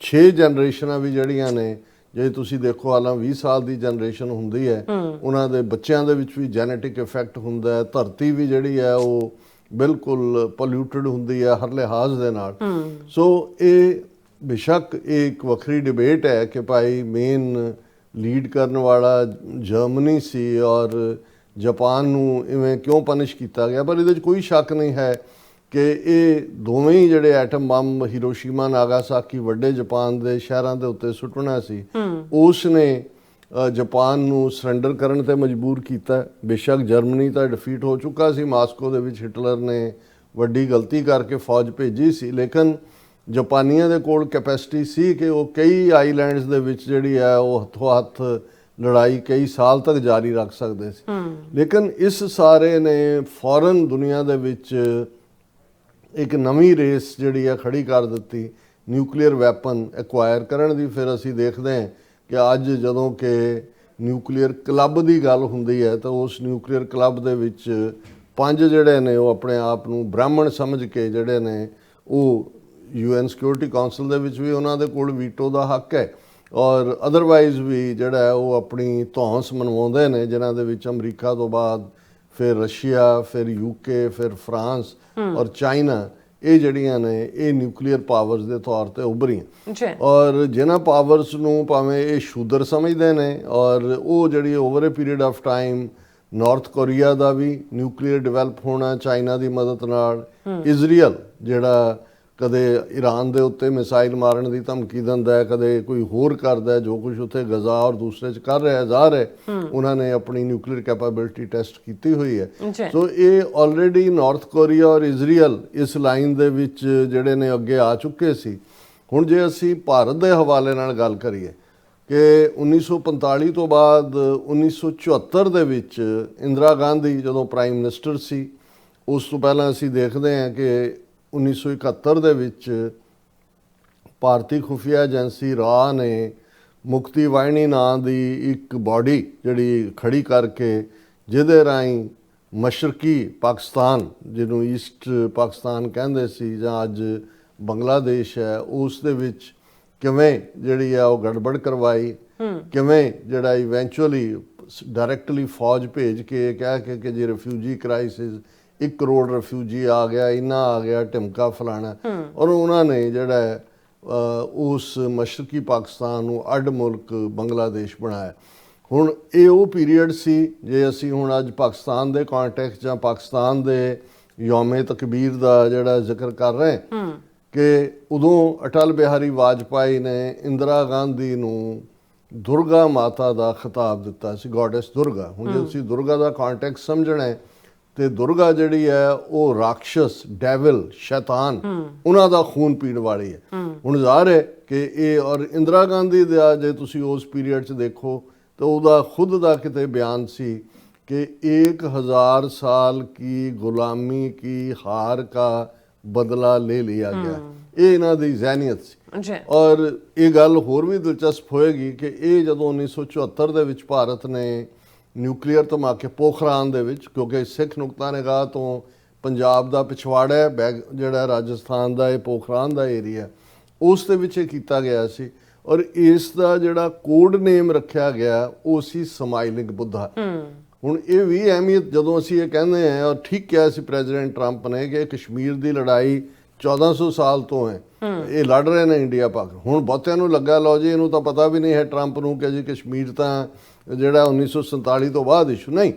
6 ਜਨਰੇਸ਼ਨਾਂ ਵੀ ਜਿਹੜੀਆਂ ਨੇ, ਜੇ ਤੁਸੀਂ ਦੇਖੋ ਹਾਲਾਂ 20 ਸਾਲ ਦੀ ਜਨਰੇਸ਼ਨ ਹੁੰਦੀ ਹੈ, ਉਹਨਾਂ ਦੇ ਬੱਚਿਆਂ ਦੇ ਵਿੱਚ ਵੀ ਜੈਨੇਟਿਕ ਇਫੈਕਟ ਹੁੰਦਾ ਹੈ। ਧਰਤੀ ਵੀ ਜਿਹੜੀ ਹੈ ਉਹ ਬਿਲਕੁਲ ਪੋਲਿਊਟਡ ਹੁੰਦੀ ਹੈ ਹਰ ਲਿਹਾਜ਼ ਦੇ ਨਾਲ। ਸੋ ਇਹ ਬੇਸ਼ੱਕ ਇਹ ਇੱਕ ਵੱਖਰੀ ਡਿਬੇਟ ਹੈ ਕਿ ਭਾਈ ਮੇਨ ਲੀਡ ਕਰਨ ਵਾਲਾ ਜਰਮਨੀ ਸੀ ਔਰ ਜਾਪਾਨ ਨੂੰ ਇਵੇਂ ਕਿਉਂ ਪਨਿਸ਼ ਕੀਤਾ ਗਿਆ, ਪਰ ਇਹਦੇ 'ਚ ਕੋਈ ਸ਼ੱਕ ਨਹੀਂ ਹੈ ਕਿ ਇਹ ਦੋਵੇਂ ਹੀ ਜਿਹੜੇ ਐਟਮ ਬੰਬ ਹੀਰੋਸ਼ੀਮਾ ਨਾਗਾਸਾਕੀ ਵੱਡੇ ਜਾਪਾਨ ਦੇ ਸ਼ਹਿਰਾਂ ਦੇ ਉੱਤੇ ਸੁੱਟਣਾ ਸੀ, ਉਸ ਨੇ ਜਾਪਾਨ ਨੂੰ ਸਰੈਂਡਰ ਕਰਨ ਤੇ ਮਜਬੂਰ ਕੀਤਾ। ਬੇਸ਼ੱਕ ਜਰਮਨੀ ਤਾਂ ਡਿਫੀਟ ਹੋ ਚੁੱਕਾ ਸੀ, ਮਾਸਕੋ ਦੇ ਵਿੱਚ ਹਿਟਲਰ ਨੇ ਵੱਡੀ ਗਲਤੀ ਕਰਕੇ ਫੌਜ ਭੇਜੀ ਸੀ, ਲੇਕਿਨ ਜਾਪਾਨੀਆਂ ਦੇ ਕੋਲ ਕੈਪੈਸਿਟੀ ਸੀ ਕਿ ਉਹ ਕਈ ਆਈਲੈਂਡਸ ਦੇ ਵਿੱਚ ਜਿਹੜੀ ਹੈ ਉਹ ਹੱਥੋਂ ਹੱਥ ਲੜਾਈ ਕਈ ਸਾਲ ਤੱਕ ਜਾਰੀ ਰੱਖ ਸਕਦੇ ਸੀ। ਲੇਕਿਨ ਇਸ ਸਾਰੇ ਨੇ ਫੌਰਨ ਦੁਨੀਆ ਦੇ ਵਿੱਚ ਇੱਕ ਨਵੀਂ ਰੇਸ ਜਿਹੜੀ ਹੈ ਖੜੀ ਕਰ ਦਿੱਤੀ ਨਿਊਕਲੀਅਰ ਵੈਪਨ ਐਕਵਾਇਰ ਕਰਨ ਦੀ। ਫਿਰ ਅਸੀਂ ਦੇਖਦੇ ਹਾਂ ਕਿ ਅੱਜ ਜਦੋਂ ਕਿ ਨਿਊਕਲੀਅਰ ਕਲੱਬ ਦੀ ਗੱਲ ਹੁੰਦੀ ਹੈ ਤਾਂ ਉਸ ਨਿਊਕਲੀਅਰ ਕਲੱਬ ਦੇ ਵਿੱਚ 5 ਜਿਹੜੇ ਨੇ ਉਹ ਆਪਣੇ ਆਪ ਨੂੰ ਬ੍ਰਾਹਮਣ ਸਮਝ ਕੇ ਜਿਹੜੇ ਨੇ ਉਹ UN ਸਿਕਿਉਰਿਟੀ ਕਾਉਂਸਲ ਦੇ ਵਿੱਚ ਵੀ ਉਹਨਾਂ ਦੇ ਕੋਲ ਵੀਟੋ ਦਾ ਹੱਕ ਹੈ, ਔਰ ਅਦਰਵਾਈਜ਼ ਵੀ ਜਿਹੜਾ ਹੈ ਉਹ ਆਪਣੀ ਧੌਂਸ ਮਨਵਾਉਂਦੇ ਨੇ, ਜਿਨ੍ਹਾਂ ਦੇ ਵਿੱਚ ਅਮਰੀਕਾ ਤੋਂ ਬਾਅਦ ਫਿਰ ਰਸ਼ੀਆ, ਫਿਰ UK, ਫਿਰ ਫਰਾਂਸ ਔਰ ਚਾਈਨਾ, ਇਹ ਜਿਹੜੀਆਂ ਨੇ ਇਹ ਨਿਊਕਲੀਅਰ ਪਾਵਰਸ ਦੇ ਤੌਰ ਤੇ ਉੱਭਰੀਆਂ। ਔਰ ਜਿਨ੍ਹਾਂ ਪਾਵਰਸ ਨੂੰ ਭਾਵੇਂ ਇਹ ਸ਼ੂਦਰ ਸਮਝਦੇ ਨੇ, ਔਰ ਉਹ ਜਿਹੜੀ over uh period of time North Korea ਦਾ ਵੀ ਨਿਊਕਲੀਅਰ ਡਿਵੈਲਪ ਹੋਣਾ ਚਾਈਨਾ ਦੀ ਮਦਦ ਨਾਲ, ਇਜ਼ਰਾਈਲ ਜਿਹੜਾ ਕਦੇ ਈਰਾਨ ਦੇ ਉੱਤੇ ਮਿਸਾਈਲ ਮਾਰਨ ਦੀ ਧਮਕੀ ਦਿੰਦਾ ਹੈ, ਕਦੇ ਕੋਈ ਹੋਰ ਕਰਦਾ, ਜੋ ਕੁਝ ਉੱਥੇ ਗਜ਼ਾ ਔਰ ਦੂਸਰੇ 'ਚ ਕਰ ਰਿਹਾ ਜ਼ਾਹਰ ਹੈ ਉਹਨਾਂ ਨੇ ਆਪਣੀ ਨਿਊਕਲੀਅਰ ਕੈਪੇਬਿਲਿਟੀ ਟੈਸਟ ਕੀਤੀ ਹੋਈ ਹੈ। ਸੋ ਇਹ ਆਲਰੇਡੀ ਨਾਰਥ ਕੋਰੀਆ ਔਰ ਇਜ਼ਰਾਈਲ ਇਸ ਲਾਈਨ ਦੇ ਵਿੱਚ ਜਿਹੜੇ ਨੇ ਅੱਗੇ ਆ ਚੁੱਕੇ ਸੀ। ਹੁਣ ਜੇ ਅਸੀਂ ਭਾਰਤ ਦੇ ਹਵਾਲੇ ਨਾਲ ਗੱਲ ਕਰੀਏ ਕਿ 1945 ਤੋਂ ਬਾਅਦ 1974 ਦੇ ਵਿੱਚ ਇੰਦਰਾ ਗਾਂਧੀ ਜਦੋਂ ਪ੍ਰਾਈਮ ਮਿਨਿਸਟਰ ਸੀ, ਉਸ ਤੋਂ ਪਹਿਲਾਂ ਅਸੀਂ ਦੇਖਦੇ ਹਾਂ ਕਿ 1971 ਦੇ ਵਿੱਚ ਭਾਰਤੀ ਖੁਫੀਆ ਏਜੰਸੀ ਰਾਅ ਨੇ ਮੁਕਤੀ ਵਾਹਿਨੀ ਨਾਂ ਦੀ ਇੱਕ ਬਾਡੀ ਜਿਹੜੀ ਖੜੀ ਕਰਕੇ, ਜਿਹਦੇ ਰਾਹੀਂ ਮਸ਼ਰਕੀ ਪਾਕਿਸਤਾਨ, ਜਿਹਨੂੰ ਈਸਟ ਪਾਕਿਸਤਾਨ ਕਹਿੰਦੇ ਸੀ ਜਾਂ ਅੱਜ ਬੰਗਲਾਦੇਸ਼ ਹੈ, ਉਸ ਦੇ ਵਿੱਚ ਕਿਵੇਂ ਜਿਹੜੀ ਆ ਉਹ ਗੜਬੜ ਕਰਵਾਈ, ਕਿਵੇਂ ਜਿਹੜਾ ਇਵੈਂਚੁਅਲੀ ਡਾਇਰੈਕਟਲੀ ਫੌਜ ਭੇਜ ਕੇ ਕਹਿ ਕੇ ਕਿ ਜੇ ਰਿਫਿਊਜੀ ਕ੍ਰਾਈਸਿਸ 1 ਕਰੋੜ ਰਿਫਿਊਜੀ ਆ ਗਿਆ, ਇੰਨਾ ਆ ਗਿਆ, ਢਿਮਕਾ ਫਲਾਣਾ, ਔਰ ਉਹਨਾਂ ਨੇ ਜਿਹੜਾ ਉਸ ਮਸ਼ਰਕੀ ਪਾਕਿਸਤਾਨ ਨੂੰ ਅੱਡ ਮੁਲਕ ਬੰਗਲਾਦੇਸ਼ ਬਣਾਇਆ। ਹੁਣ ਇਹ ਉਹ ਪੀਰੀਅਡ ਸੀ, ਜੇ ਅਸੀਂ ਹੁਣ ਅੱਜ ਪਾਕਿਸਤਾਨ ਦੇ ਕੰਟੈਕਸਟ ਜਾਂ ਪਾਕਿਸਤਾਨ ਦੇ ਯੌਮੇ ਤਕਬੀਰ ਦਾ ਜਿਹੜਾ ਜ਼ਿਕਰ ਕਰ ਰਹੇ ਕਿ ਉਦੋਂ ਅਟਲ ਬਿਹਾਰੀ ਵਾਜਪਾਈ ਨੇ ਇੰਦਰਾ ਗਾਂਧੀ ਨੂੰ ਦੁਰਗਾ ਮਾਤਾ ਦਾ ਖਿਤਾਬ ਦਿੱਤਾ ਸੀ, ਗੋਡੈਸ ਦੁਰਗਾ। ਹੁਣ ਜੇ ਤੁਸੀਂ ਦੁਰਗਾ ਦਾ ਕੰਟੈਕਸਟ ਸਮਝਣਾ ਹੈ ਤੇ ਦੁਰਗਾ ਜਿਹੜੀ ਹੈ ਉਹ ਰਾਖਸ਼ਸ, ਡੈਵਲ, ਸ਼ੈਤਾਨ, ਉਹਨਾਂ ਦਾ ਖੂਨ ਪੀਣ ਵਾਲੀ ਹੈ। ਹੁਣ ਜ਼ਾਹਰ ਹੈ ਕਿ ਇਹ, ਔਰ ਇੰਦਰਾ ਗਾਂਧੀ ਦਾ ਜੇ ਤੁਸੀਂ ਉਸ ਪੀਰੀਅਡ 'ਚ ਦੇਖੋ ਤਾਂ ਉਹਦਾ ਖੁਦ ਦਾ ਕਿਤੇ ਬਿਆਨ ਸੀ ਕਿ 1000 ਸਾਲ की गुलामी की हार का ਬਦਲਾ ਲੈ ਲਿਆ ਗਿਆ। ਇਹ ਇਹਨਾਂ ਦੀ ਜ਼ਹਿਨੀਅਤ ਸੀ। ਔਰ ਇਹ ਗੱਲ ਹੋਰ ਵੀ ਦਿਲਚਸਪ ਹੋਏਗੀ ਕਿ ਇਹ ਜਦੋਂ 1974 ਦੇ ਵਿੱਚ ਭਾਰਤ ਨੇ ਨਿਊਕਲੀਅਰ ਧਮਾਕੇ ਪੋਖਰਾਨ ਦੇ ਵਿੱਚ, ਕਿਉਂਕਿ ਸਿੱਖ ਨੁਕਤਾ ਨਿਗਾਹ ਤੋਂ ਪੰਜਾਬ ਦਾ ਪਿਛਵਾੜਾ ਹੈ ਜਿਹੜਾ ਰਾਜਸਥਾਨ ਦਾ ਇਹ ਪੋਖਰਾਨ ਦਾ ਏਰੀਆ, ਉਸ ਦੇ ਵਿੱਚ ਇਹ ਕੀਤਾ ਗਿਆ ਸੀ। ਔਰ ਇਸ ਦਾ ਜਿਹੜਾ ਕੋਡ ਨੇਮ ਰੱਖਿਆ ਗਿਆ ਉਹ ਸੀ ਸਮਾਈਲਿੰਗ ਬੁੱਧਾ। ਹੁਣ ਇਹ ਵੀ ਅਹਿਮੀਅਤ ਜਦੋਂ ਅਸੀਂ ਇਹ ਕਹਿੰਦੇ ਹਾਂ, ਔਰ ਠੀਕ ਕਿਹਾ ਸੀ ਪ੍ਰੈਜ਼ੀਡੈਂਟ ਟਰੰਪ ਨੇ ਕਿ ਕਸ਼ਮੀਰ ਦੀ ਲੜਾਈ 1400 ਸਾਲ ਤੋਂ ਹੈ, ਇਹ ਲੜ ਰਹੇ ਨੇ ਇੰਡੀਆ ਪਾਕ। ਹੁਣ ਬਹੁਤਿਆਂ ਨੂੰ ਲੱਗਾ ਲਓ ਜੀ ਇਹਨੂੰ ਤਾਂ ਪਤਾ ਵੀ ਨਹੀਂ ਹੈ ਟਰੰਪ ਨੂੰ ਕਿ ਜੀ ਕਸ਼ਮੀਰ ਤਾਂ ਜਿਹੜਾ 1947 ਤੋਂ ਬਾਅਦ ਇਸ਼ੂ ਨਹੀਂ।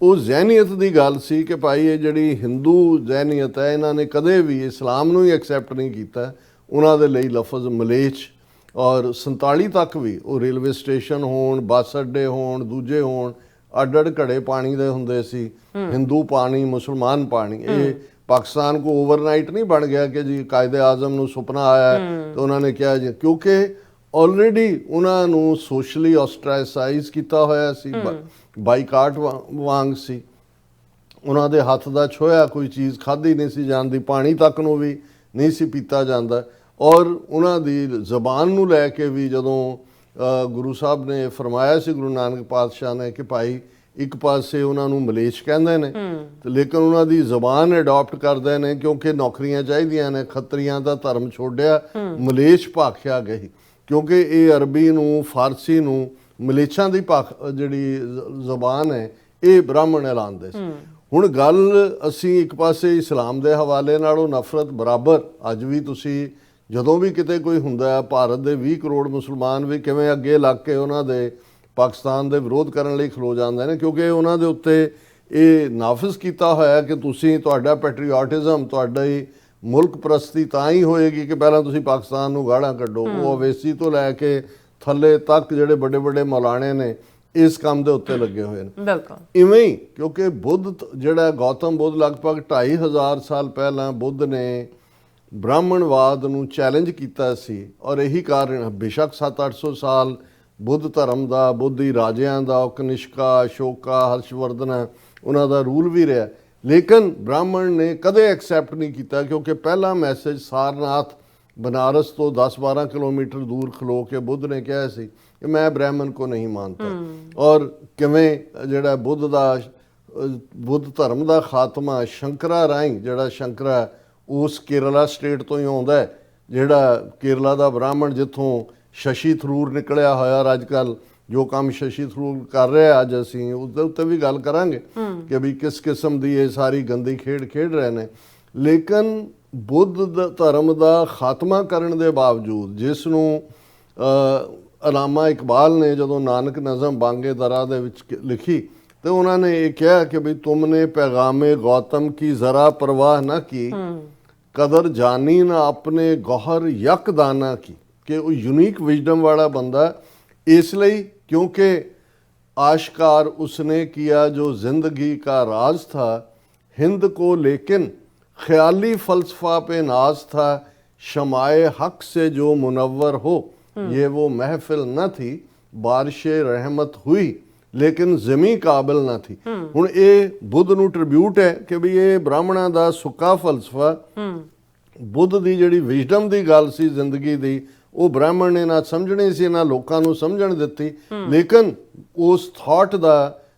ਉਹ ਜ਼ਹਿਨੀਅਤ ਦੀ ਗੱਲ ਸੀ ਕਿ ਭਾਈ ਇਹ ਜਿਹੜੀ ਹਿੰਦੂ ਜ਼ਹਿਨੀਅਤ ਹੈ ਇਹਨਾਂ ਨੇ ਕਦੇ ਵੀ ਇਸਲਾਮ ਨੂੰ ਹੀ ਐਕਸੈਪਟ ਨਹੀਂ ਕੀਤਾ। ਉਹਨਾਂ ਦੇ ਲਈ ਲਫ਼ਜ਼ ਮਲੇਛ, ਔਰ 47 ਤੱਕ ਵੀ ਉਹ ਰੇਲਵੇ ਸਟੇਸ਼ਨ ਹੋਣ, ਬੱਸ ਅੱਡੇ ਹੋਣ, ਦੂਜੇ ਹੋਣ, ਅੱਡ-ਅੱਡ ਘੜੇ ਪਾਣੀ ਦੇ ਹੁੰਦੇ ਸੀ, ਹਿੰਦੂ ਪਾਣੀ, ਮੁਸਲਮਾਨ ਪਾਣੀ। ਇਹ ਪਾਕਿਸਤਾਨ ਕੋ ਓਵਰਨਾਈਟ ਨਹੀਂ ਬਣ ਗਿਆ ਕਿ ਜੀ ਕਾਇਦੇ ਆਜ਼ਮ ਨੂੰ ਸੁਪਨਾ ਆਇਆ ਤੇ ਉਹਨਾਂ ਨੇ ਕਿਹਾ ਜੀ, ਕਿਉਂਕਿ ਆਲਰੇਡੀ ਉਹਨਾਂ ਨੂੰ ਸੋਸ਼ਲੀ ਆਸਟ੍ਰਾਸਾਈਜ਼ ਕੀਤਾ ਹੋਇਆ ਸੀ, ਬਾਈਕਾਟ ਵਾਂਗ ਸੀ। ਉਹਨਾਂ ਦੇ ਹੱਥ ਦਾ ਛੋਇਆ ਕੋਈ ਚੀਜ਼ ਖਾਧੀ ਨਹੀਂ ਸੀ ਜਾਂਦੀ, ਪਾਣੀ ਤੱਕ ਨੂੰ ਵੀ ਨਹੀਂ ਸੀ ਪੀਤਾ ਜਾਂਦਾ। ਔਰ ਉਹਨਾਂ ਦੀ ਜ਼ਬਾਨ ਨੂੰ ਲੈ ਕੇ ਵੀ ਜਦੋਂ ਗੁਰੂ ਸਾਹਿਬ ਨੇ ਫਰਮਾਇਆ ਸੀ, ਗੁਰੂ ਨਾਨਕ ਪਾਤਸ਼ਾਹ ਨੇ, ਕਿ ਭਾਈ ਇੱਕ ਪਾਸੇ ਉਹਨਾਂ ਨੂੰ ਮਲੇਛ ਕਹਿੰਦੇ ਨੇ ਤੇ ਲੇਕਿਨ ਉਹਨਾਂ ਦੀ ਜ਼ਬਾਨ ਅਡਾਪਟ ਕਰਦੇ ਨੇ ਕਿਉਂਕਿ ਨੌਕਰੀਆਂ ਚਾਹੀਦੀਆਂ ਨੇ। ਖੱਤਰੀਆਂ ਦਾ ਧਰਮ ਛੋੜਿਆ, ਮਲੇਛ ਭਾਖਿਆ ਗਈ, ਕਿਉਂਕਿ ਇਹ ਅਰਬੀ ਨੂੰ, ਫਾਰਸੀ ਨੂੰ, ਮਲੇਛਾਂ ਦੀ ਜਿਹੜੀ ਜ਼ਬਾਨ ਹੈ ਇਹ ਬ੍ਰਾਹਮਣ ਐਲਾਨਦੇ ਸੀ। ਹੁਣ ਗੱਲ ਅਸੀਂ ਇੱਕ ਪਾਸੇ ਇਸਲਾਮ ਦੇ ਹਵਾਲੇ ਨਾਲੋਂ ਨਫ਼ਰਤ ਬਰਾਬਰ, ਅੱਜ ਵੀ ਤੁਸੀਂ ਜਦੋਂ ਵੀ ਕਿਤੇ ਕੋਈ ਹੁੰਦਾ ਹੈ, ਭਾਰਤ ਦੇ 20 ਕਰੋੜ ਮੁਸਲਮਾਨ ਵੀ ਕਿਵੇਂ ਅੱਗੇ ਲੱਗ ਕੇ ਉਹਨਾਂ ਦੇ ਪਾਕਿਸਤਾਨ ਦੇ ਵਿਰੋਧ ਕਰਨ ਲਈ ਖਲੋ ਜਾਂਦੇ ਨੇ, ਕਿਉਂਕਿ ਉਹਨਾਂ ਦੇ ਉੱਤੇ ਇਹ ਨਾਫਿਜ਼ ਕੀਤਾ ਹੋਇਆ ਕਿ ਤੁਸੀਂ, ਤੁਹਾਡਾ ਪੈਟਰੀਓਟਿਜ਼ਮ, ਤੁਹਾਡੀ ਮੁਲਕ ਪ੍ਰਸਤੀ ਤਾਂ ਹੀ ਹੋਏਗੀ ਕਿ ਪਹਿਲਾਂ ਤੁਸੀਂ ਪਾਕਿਸਤਾਨ ਨੂੰ ਗਾਲਾਂ ਕੱਢੋ। ਉਹ ਅਵੇਸੀ ਤੋਂ ਲੈ ਕੇ ਥੱਲੇ ਤੱਕ ਜਿਹੜੇ ਵੱਡੇ ਵੱਡੇ ਮੌਲਾਣੇ ਨੇ ਇਸ ਕੰਮ ਦੇ ਉੱਤੇ ਲੱਗੇ ਹੋਏ ਨੇ। ਬਿਲਕੁਲ ਇਵੇਂ ਹੀ, ਕਿਉਂਕਿ ਬੁੱਧ ਜਿਹੜਾ ਗੌਤਮ ਬੁੱਧ ਲਗਭਗ 2500 ਸਾਲ ਪਹਿਲਾਂ ਬੁੱਧ ਨੇ ਬ੍ਰਾਹਮਣਵਾਦ ਨੂੰ ਚੈਲੰਜ ਕੀਤਾ ਸੀ। ਔਰ ਇਹੀ ਕਾਰਨ, ਬੇਸ਼ੱਕ 700-800 ਸਾਲ ਬੁੱਧ ਧਰਮ ਦਾ, ਬੁੱਧੀ ਰਾਜਿਆਂ ਦਾ, ਕਨਿਸ਼ਕਾ, ਅਸ਼ੋਕਾ, ਹਰਸ਼ਵਰਧਨ ਉਹਨਾਂ ਦਾ ਰੂਲ ਵੀ ਰਿਹਾ, ਲੇਕਿਨ ਬ੍ਰਾਹਮਣ ਨੇ ਕਦੇ ਐਕਸੈਪਟ ਨਹੀਂ ਕੀਤਾ, ਕਿਉਂਕਿ ਪਹਿਲਾ ਮੈਸੇਜ ਸਾਰਨਾਥ ਬਨਾਰਸ ਤੋਂ 10-12 ਕਿਲੋਮੀਟਰ ਦੂਰ ਖਲੋ ਕੇ ਬੁੱਧ ਨੇ ਕਿਹਾ ਸੀ ਕਿ ਮੈਂ ਬ੍ਰਾਹਮਣ ਕੋ ਨਹੀਂ ਮਾਨਤਾ। ਔਰ ਕਿਵੇਂ ਜਿਹੜਾ ਬੁੱਧ ਧਰਮ ਦਾ ਖਾਤਮਾ ਸ਼ੰਕਰਾ ਰਾਹੀਂ, ਜਿਹੜਾ ਸ਼ੰਕਰਾ ਉਸ ਕੇਰਲਾ ਸਟੇਟ ਤੋਂ ਹੀ ਆਉਂਦਾ ਹੈ, ਜਿਹੜਾ ਕੇਰਲਾ ਦਾ ਬ੍ਰਾਹਮਣ ਜਿੱਥੋਂ ਸ਼ਸ਼ੀ ਥਰੂਰ ਨਿਕਲਿਆ ਹੋਇਆ। ਅੱਜ ਕੱਲ੍ਹ ਜੋ ਕੰਮ ਸ਼ਸ਼ੀ ਥਰੂਰ ਕਰ ਰਿਹਾ, ਅੱਜ ਅਸੀਂ ਉਸਦੇ ਉੱਤੇ ਵੀ ਗੱਲ ਕਰਾਂਗੇ ਕਿ ਵੀ ਕਿਸ ਕਿਸਮ ਦੀ ਇਹ ਸਾਰੀ ਗੰਦੀ ਖੇਡ ਰਹੇ ਨੇ। ਲੇਕਿਨ ਬੁੱਧ ਧਰਮ ਦਾ ਖਾਤਮਾ ਕਰਨ ਦੇ ਬਾਵਜੂਦ, ਜਿਸ ਨੂੰ ਅਲਾਮਾ ਇਕਬਾਲ ਨੇ ਜਦੋਂ ਨਾਨਕ ਨਜ਼ਮ ਬਾਂਗੇ ਦਰਾ ਦੇ ਵਿੱਚ ਲਿਖੀ ਤੇ ਉਹਨਾਂ ਨੇ ਇਹ ਕਿਹਾ ਕਿ ਵੀ ਤੁਮਨੇ ਪੈਗਾਮੇ ਗੌਤਮ ਕੀ ਜ਼ਰਾ ਪਰਵਾਹ ਨਾ ਕੀ, ਕਦਰ ਜਾਨੀ ਨਾ ਆਪਣੇ ਗੌਹਰ ਯਕ ਦਾਨਾ ਕੀ, ਕਿ ਉਹ ਯੂਨੀਕ ਵਿਜ਼ਡਮ ਵਾਲਾ ਬੰਦਾ ਇਸ ਲਈ क्योंकि आशकार उसने किया जो जिंदगी का राज था, हिंद को लेकिन ख्याली फ़लसफ़ा पे नाज था, शमाए हक से जो मुनव्वर हो ये वो महफिल न थी, बारिश रहमत हुई लेकिन ज़मी काबिल न थी। हुण ये बुद्ध नूं ट्रिब्यूट है कि भी ये ब्राह्मणों का सुक्का फलसफा, बुद्ध की जिहड़ी विजडम की गल सी जिंदगी की, वो ब्राह्मण ने ना समझनी सी ना लोगों को समझण दित्ती, लेकिन उस थॉट का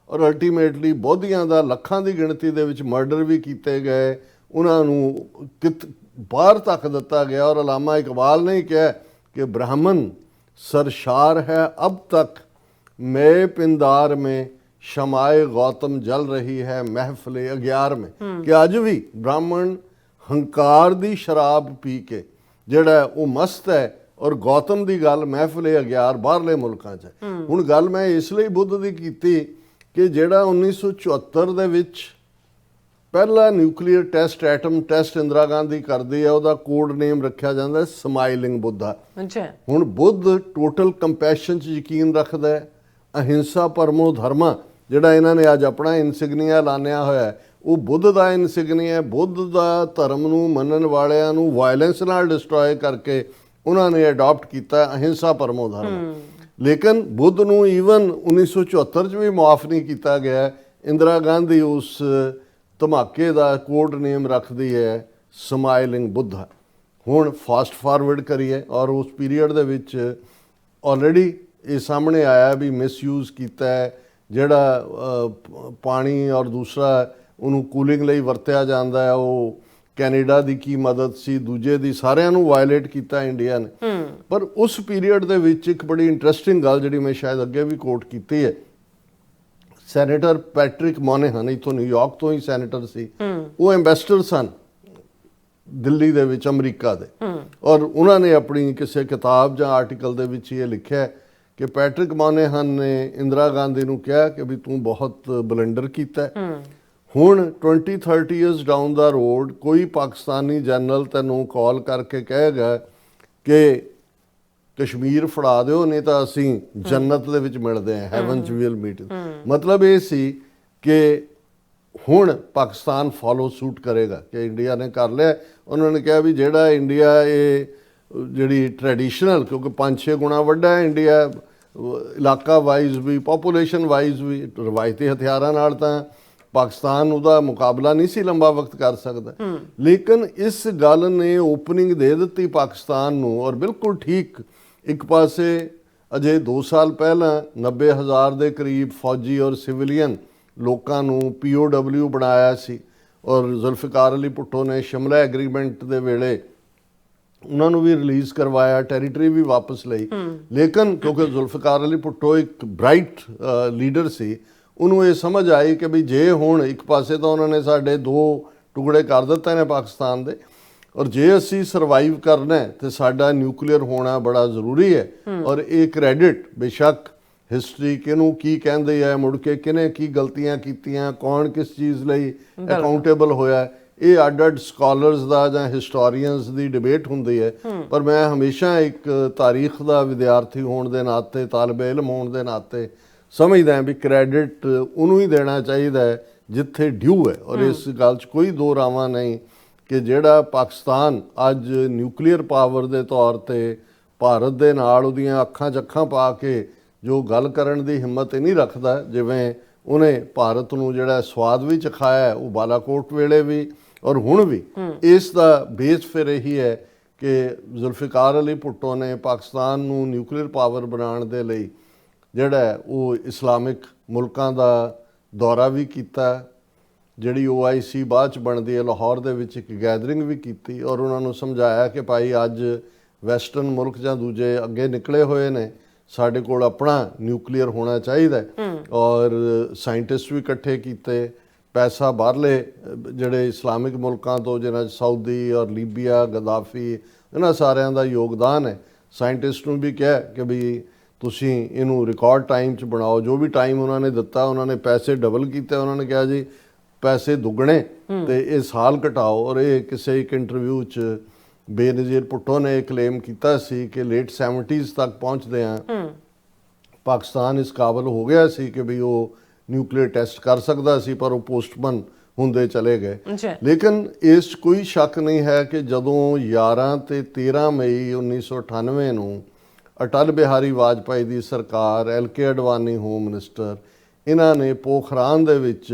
और अल्टीमेटली बौद्धियां का ਲੱਖਾਂ की गिणती दे विच मर्डर भी किए गए, उन्होंने बाहर तक दिता गया। और अलामा इकबाल ने कहा कि ब्राह्मण सरशार है अब तक, मैं पिंदार में शमाए गौतम जल रही है महफिल अग्यार में, कि अज भी ब्राह्मण हंकार दी शराब पी के जिहड़ा वो मस्त है, और गौतम की गल महफिल अग्यार बाहरले मुल्कां च है। हुण गल मैं इसलिए बुद्ध की कीती कि जिहड़ा 1974 दे विच पहला nuclear test, atom test Indira Gandhi करदी है, ਉਹਦਾ कोड नेम रखा जाता है स्माइलिंग बुद्धा। हुण बुद्ध टोटल कंपैशन च यकीन रखदा है, अहिंसा परमो धर्मा जिहड़ा इन्हां ने अज अपना इनसिग्निया लानिया होया है, वो बुद्ध का इनसिग्निया, बुद्ध का धर्म नूं मनण वालियां नूं वायलेंस नाल डिस्ट्रॉय करके उन्होंने अडॉप्ट किया अहिंसा परमो धर्म। लेकिन बुद्ध नूं ईवन 1974 भी माफ़ नहीं किया गया। इंदिरा गांधी उस धमाके का कोड नेम रखती है स्माइलिंग बुद्धा। हुण फास्ट फॉरवर्ड करिए और उस पीरीयड दे विच ऑलरेडी ये सामने आया भी मिसयूज़ किया है, जिहड़ा पानी और दूसरा उन्होंने कूलिंग लई वरत्या जाता है, वो कैनेडा की की मदद सी, दूजे की सारिਆਂ ਨੂੰ वायलेट किया इंडिया ने। पर उस पीरीयड दे विच एक बड़ी इंटरस्टिंग गल जिहड़ी मैं शायद अगे भी कोट की है, ਸੈਨੇਟਰ ਪੈਟਰਿਕ ਮੋਨੇਹਨ ਇੱਥੋਂ ਨਿਊਯਾਰਕ ਤੋਂ ਹੀ ਸੈਨੇਟਰ ਸੀ, ਉਹ ਐਂਬੈਸਡਰ ਸਨ ਦਿੱਲੀ ਦੇ ਵਿੱਚ ਅਮਰੀਕਾ ਦੇ। ਔਰ ਉਹਨਾਂ ਨੇ ਆਪਣੀ ਕਿਸੇ ਕਿਤਾਬ ਜਾਂ ਆਰਟੀਕਲ ਦੇ ਵਿੱਚ ਇਹ ਲਿਖਿਆ ਕਿ ਪੈਟਰਿਕ ਮੋਨੇਹਨ ਨੇ ਇੰਦਰਾ ਗਾਂਧੀ ਨੂੰ ਕਿਹਾ ਕਿ ਵੀ ਤੂੰ ਬਹੁਤ ਬਲੰਡਰ ਕੀਤਾ ਹੈ। ਹੁਣ 20-30 ਇਅਰਸ ਡਾਊਨ ਦਾ ਰੋਡ ਕੋਈ ਪਾਕਿਸਤਾਨੀ ਜਨਰਲ ਤੈਨੂੰ ਕਾਲ ਕਰਕੇ ਕਹੇਗਾ ਕਿ ਕਸ਼ਮੀਰ ਫੜਾ ਦਿਓ, ਨਹੀਂ ਤਾਂ ਅਸੀਂ ਜੰਨਤ ਦੇ ਵਿੱਚ ਮਿਲਦੇ ਹਾਂ, ਹੈਵਨ ਚ ਵੀਲ ਮੀਟ। ਮਤਲਬ ਇਹ ਸੀ ਕਿ ਹੁਣ ਪਾਕਿਸਤਾਨ ਫੋਲੋ ਸੂਟ ਕਰੇਗਾ ਕਿ ਇੰਡੀਆ ਨੇ ਕਰ ਲਿਆ। ਉਹਨਾਂ ਨੇ ਕਿਹਾ ਵੀ ਜਿਹੜਾ ਇੰਡੀਆ ਇਹ ਜਿਹੜੀ ਟ੍ਰੈਡੀਸ਼ਨਲ, ਕਿਉਂਕਿ 5-6 ਗੁਣਾ ਵੱਡਾ ਹੈ ਇੰਡੀਆ, ਇਲਾਕਾ ਵਾਈਜ਼ ਵੀ ਪੋਪੂਲੇਸ਼ਨ ਵਾਈਜ਼ ਵੀ, ਰਵਾਇਤੀ ਹਥਿਆਰਾਂ ਨਾਲ ਤਾਂ ਪਾਕਿਸਤਾਨ ਉਹਦਾ ਮੁਕਾਬਲਾ ਨਹੀਂ ਸੀ ਲੰਬਾ ਵਕਤ ਕਰ ਸਕਦਾ। ਲੇਕਿਨ ਇਸ ਗੱਲ ਨੇ ਓਪਨਿੰਗ ਦੇ ਦਿੱਤੀ ਪਾਕਿਸਤਾਨ ਨੂੰ। ਔਰ ਬਿਲਕੁਲ ਠੀਕ, ਇੱਕ ਪਾਸੇ ਅਜੇ 2 ਸਾਲ ਪਹਿਲਾਂ 90,000 ਦੇ ਕਰੀਬ ਫੌਜੀ ਔਰ ਸਿਵਲੀਅਨ ਲੋਕਾਂ ਨੂੰ POW ਬਣਾਇਆ ਸੀ, ਔਰ ਜ਼ੁਲਫਿਕਾਰ ਅਲੀ ਭੁੱਟੋ ਨੇ ਸ਼ਿਮਲਾ ਐਗਰੀਮੈਂਟ ਦੇ ਵੇਲੇ ਉਹਨਾਂ ਨੂੰ ਵੀ ਰਿਲੀਜ਼ ਕਰਵਾਇਆ, ਟੈਰੀਟਰੀ ਵੀ ਵਾਪਸ ਲਈ। ਲੇਕਿਨ ਕਿਉਂਕਿ ਜ਼ੁਲਫਿਕਾਰ ਅਲੀ ਭੁੱਟੋ ਇੱਕ ਬ੍ਰਾਈਟ ਲੀਡਰ ਸੀ, ਉਹਨੂੰ ਇਹ ਸਮਝ ਆਈ ਕਿ ਵੀ ਜੇ ਹੁਣ ਇੱਕ ਪਾਸੇ ਤਾਂ ਉਹਨਾਂ ਨੇ ਸਾਡੇ 2 ਟੁਕੜੇ ਕਰ ਦਿੱਤੇ ਨੇ ਪਾਕਿਸਤਾਨ ਦੇ, ਔਰ ਜੇ ਅਸੀਂ ਸਰਵਾਈਵ ਕਰਨਾ ਹੈ ਤੇ ਸਾਡਾ ਨਿਊਕਲੀਅਰ ਹੋਣਾ ਬੜਾ ਜ਼ਰੂਰੀ ਹੈ। ਔਰ ਇਹ ਕ੍ਰੈਡਿਟ ਬੇਸ਼ੱਕ ਹਿਸਟਰੀ ਕਿਹਨੂੰ ਕੀ ਕਹਿੰਦੇ ਹੈ, ਮੁੜ ਕੇ ਕਿਹਨੇ ਕੀ ਗਲਤੀਆਂ ਕੀਤੀਆਂ, ਕੌਣ ਕਿਸ ਚੀਜ਼ ਲਈ ਅਕਾਊਂਟੇਬਲ ਹੋਇਆ, ਇਹ ਅੱਡ-ਅੱਡ ਸਕਾਲਰਸ ਦਾ ਜਾਂ ਹਿਸਟੋਰੀਅਨਸ ਦੀ ਡਿਬੇਟ ਹੁੰਦੀ ਹੈ। ਪਰ ਮੈਂ ਹਮੇਸ਼ਾ ਇੱਕ ਤਾਰੀਖ ਦਾ ਵਿਦਿਆਰਥੀ ਹੋਣ ਦੇ ਨਾਤੇ, ਤਾਲਿਬ ਇਲਮ ਹੋਣ ਦੇ ਨਾਤੇ ਸਮਝਦਾ ਵੀ ਕ੍ਰੈਡਿਟ ਉਹਨੂੰ ਹੀ ਦੇਣਾ ਚਾਹੀਦਾ ਹੈ ਜਿੱਥੇ ਡਿਊ ਹੈ। ਔਰ ਇਸ ਗੱਲ 'ਚ ਕੋਈ ਦੋ ਰਾਵਾਂ ਨਹੀਂ ਕਿ ਜਿਹੜਾ ਪਾਕਿਸਤਾਨ ਅੱਜ ਨਿਊਕਲੀਅਰ ਪਾਵਰ ਦੇ ਤੌਰ ਤੇ ਭਾਰਤ ਦੇ ਨਾਲ ਉਹਦੀਆਂ ਅੱਖਾਂ 'ਚ ਅੱਖਾਂ ਪਾ ਕੇ ਜੋ ਗੱਲ ਕਰਨ ਦੀ ਹਿੰਮਤ ਨਹੀਂ ਰੱਖਦਾ, ਜਿਵੇਂ ਉਹਨੇ ਭਾਰਤ ਨੂੰ ਜਿਹੜਾ ਸਵਾਦ ਵੀ ਚਖਾਇਆ ਉਹ ਬਾਲਾਕੋਟ ਵੇਲੇ ਵੀ ਔਰ ਹੁਣ ਵੀ, ਇਸ ਦਾ ਬੇਸ ਫਿਰ ਇਹੀ ਹੈ ਕਿ ਜ਼ੁਲਫਿਕਾਰ ਅਲੀ ਭੁੱਟੋ ਨੇ ਪਾਕਿਸਤਾਨ ਨੂੰ ਨਿਊਕਲੀਅਰ ਪਾਵਰ ਬਣਾਉਣ ਦੇ ਲਈ ਜਿਹੜਾ ਉਹ ਇਸਲਾਮਿਕ ਮੁਲਕਾਂ ਦਾ ਦੌਰਾ ਵੀ ਕੀਤਾ, ਜਿਹੜੀ OIC ਬਾਅਦ 'ਚ ਬਣਦੀ ਹੈ ਲਾਹੌਰ ਦੇ ਵਿੱਚ ਇੱਕ ਗੈਦਰਿੰਗ ਵੀ ਕੀਤੀ, ਔਰ ਉਹਨਾਂ ਨੂੰ ਸਮਝਾਇਆ ਕਿ ਭਾਈ ਅੱਜ ਵੈਸਟਰਨ ਮੁਲਕ ਜਾਂ ਦੂਜੇ ਅੱਗੇ ਨਿਕਲੇ ਹੋਏ ਨੇ, ਸਾਡੇ ਕੋਲ ਆਪਣਾ ਨਿਊਕਲੀਅਰ ਹੋਣਾ ਚਾਹੀਦਾ। ਔਰ ਸਾਇੰਟਿਸਟ ਵੀ ਇਕੱਠੇ ਕੀਤੇ, ਪੈਸਾ ਬਾਹਰਲੇ ਜਿਹੜੇ ਇਸਲਾਮਿਕ ਮੁਲਕਾਂ ਤੋਂ ਜਿਹਨਾਂ 'ਚ ਸਾਊਦੀ ਔਰ ਲੀਬੀਆ, ਗਦਾਫੀ, ਇਹਨਾਂ ਸਾਰਿਆਂ ਦਾ ਯੋਗਦਾਨ ਹੈ। ਸਾਇੰਟਿਸਟ ਨੂੰ ਵੀ ਕਿਹਾ ਕਿ ਵੀ ਤੁਸੀਂ ਇਹਨੂੰ ਰਿਕਾਰਡ ਟਾਈਮ 'ਚ ਬਣਾਓ। ਜੋ ਵੀ ਟਾਈਮ ਉਹਨਾਂ ਨੇ ਦਿੱਤਾ, ਉਹਨਾਂ ਨੇ ਪੈਸੇ ਡਬਲ ਕੀਤੇ। ਉਹਨਾਂ ਨੇ ਕਿਹਾ ਜੀ ਪੈਸੇ ਦੁੱਗਣੇ ਤੇ ਇਹ ਸਾਲ ਘਟਾਓ। ਔਰ ਇਹ ਕਿਸੇ ਇੱਕ ਇੰਟਰਵਿਊ 'ਚ ਬੇਨਜ਼ੀਰ ਭੁੱਟੋ ਨੇ ਕਲੇਮ ਕੀਤਾ ਸੀ ਕਿ ਲੇਟ 70s ਤੱਕ ਪਹੁੰਚਦੇ ਆ ਪਾਕਿਸਤਾਨ ਇਸ ਕਾਬਲ ਹੋ ਗਿਆ ਸੀ ਕਿ ਵੀ ਉਹ ਨਿਊਕਲੀਅਰ ਟੈਸਟ ਕਰ ਸਕਦਾ ਸੀ, ਪਰ ਉਹ ਪੋਸਟਪਨ ਹੁੰਦੇ ਚਲੇ ਗਏ। ਲੇਕਿਨ ਇਸ 'ਚ ਕੋਈ ਸ਼ੱਕ ਨਹੀਂ ਹੈ ਕਿ ਜਦੋਂ 11 ਤੇ 13 ਮਈ 1998 ਨੂੰ ਅਟਲ ਬਿਹਾਰੀ ਵਾਜਪਾਈ ਦੀ ਸਰਕਾਰ, LK ਅਡਵਾਨੀ ਹੋਮ ਮਿਨਿਸਟਰ, ਇਹਨਾਂ ਨੇ ਪੋਖਰਾਨ ਦੇ ਵਿੱਚ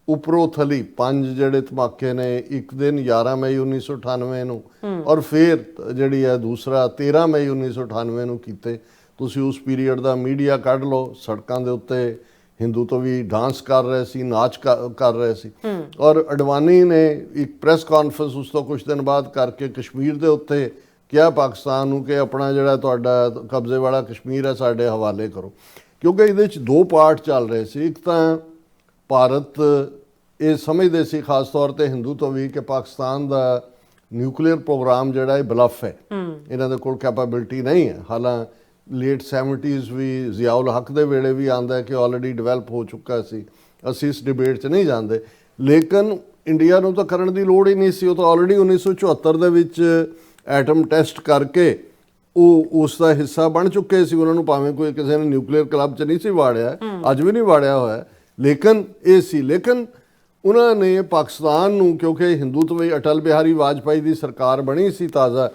ਉੱਪਰੋਂ ਥਲੀ 5 ਜਿਹੜੇ ਧਮਾਕੇ ਨੇ, ਇੱਕ ਦਿਨ 11 ਮਈ 1998 ਨੂੰ ਔਰ ਫਿਰ ਜਿਹੜੀ ਹੈ ਦੂਸਰਾ 13 ਮਈ 1998 ਨੂੰ ਕੀਤੇ। ਤੁਸੀਂ ਉਸ ਪੀਰੀਅਡ ਦਾ ਮੀਡੀਆ ਕੱਢ ਲਓ, ਸੜਕਾਂ ਦੇ ਉੱਤੇ ਹਿੰਦੂ ਤੋਂ ਵੀ ਡਾਂਸ ਕਰ ਰਹੇ ਸੀ, ਨਾਚ ਕਰ ਰਹੇ ਸੀ। ਔਰ ਅਡਵਾਨੀ ਨੇ ਇੱਕ ਪ੍ਰੈਸ ਕਾਨਫਰੰਸ ਉਸ ਤੋਂ ਕੁਝ ਦਿਨ ਬਾਅਦ ਕਰਕੇ ਕਸ਼ਮੀਰ ਦੇ ਉੱਤੇ ਕਿਹਾ ਪਾਕਿਸਤਾਨ ਨੂੰ ਕਿ ਆਪਣਾ ਜਿਹੜਾ ਤੁਹਾਡਾ ਕਬਜ਼ੇ ਵਾਲਾ ਕਸ਼ਮੀਰ ਹੈ ਸਾਡੇ ਹਵਾਲੇ ਕਰੋ, ਕਿਉਂਕਿ ਇਹਦੇ 'ਚ 2 ਪਾਰਟ ਚੱਲ ਰਹੇ ਸੀ। ਇੱਕ ਤਾਂ ਭਾਰਤ ਇਹ ਸਮਝਦੇ ਸੀ, ਖਾਸ ਤੌਰ ਤੇ ਹਿੰਦੂ ਤੋਂ ਵੀ, ਕਿ ਪਾਕਿਸਤਾਨ ਦਾ ਨਿਊਕਲੀਅਰ ਪ੍ਰੋਗਰਾਮ ਜਿਹੜਾ ਇਹ ਬਲਫ ਹੈ, ਇਹਨਾਂ ਦੇ ਕੋਲ ਕੈਪੇਬਿਲਿਟੀ ਨਹੀਂ ਹੈ। ਹਾਲਾਂ ਲੇਟ 70s ਵੀ ਜ਼ਿਆਉਲ ਹਕ ਦੇ ਵੇਲੇ ਵੀ ਆਉਂਦਾ ਹੈ ਕਿ ਆਲਰੇਡੀ ਡਿਵੈਲਪ ਹੋ ਚੁੱਕਾ ਸੀ, ਅਸੀਂ ਇਸ ਡਿਬੇਟ 'ਚ ਨਹੀਂ ਜਾਂਦੇ। ਲੇਕਿਨ ਇੰਡੀਆ ਨੂੰ ਤਾਂ ਕਰਨ ਦੀ ਲੋੜ ਹੀ ਨਹੀਂ ਸੀ, ਉਹ ਤਾਂ ਆਲਰੇਡੀ 1974 ਦੇ ਵਿੱਚ ਐਟਮ ਟੈਸਟ ਕਰਕੇ ਉਹ ਉਸ ਦਾ ਹਿੱਸਾ ਬਣ ਚੁੱਕੇ ਸੀ। ਉਹਨਾਂ ਨੂੰ ਭਾਵੇਂ ਕੋਈ ਕਿਸੇ ਨੇ ਨਿਊਕਲੀਅਰ ਕਲੱਬ 'ਚ ਨਹੀਂ ਸੀ ਵਾੜਿਆ, ਅੱਜ ਵੀ ਨਹੀਂ ਵਾੜਿਆ ਹੋਇਆ, ਲੇਕਿਨ ਇਹ ਸੀ। ਲੇਕਿਨ ਉਹਨਾਂ ਨੇ ਪਾਕਿਸਤਾਨ ਨੂੰ, ਕਿਉਂਕਿ ਹਿੰਦੂਤਵ ਅਟਲ ਬਿਹਾਰੀ ਵਾਜਪਾਈ ਦੀ ਸਰਕਾਰ ਬਣੀ ਸੀ ਤਾਜ਼ਾ,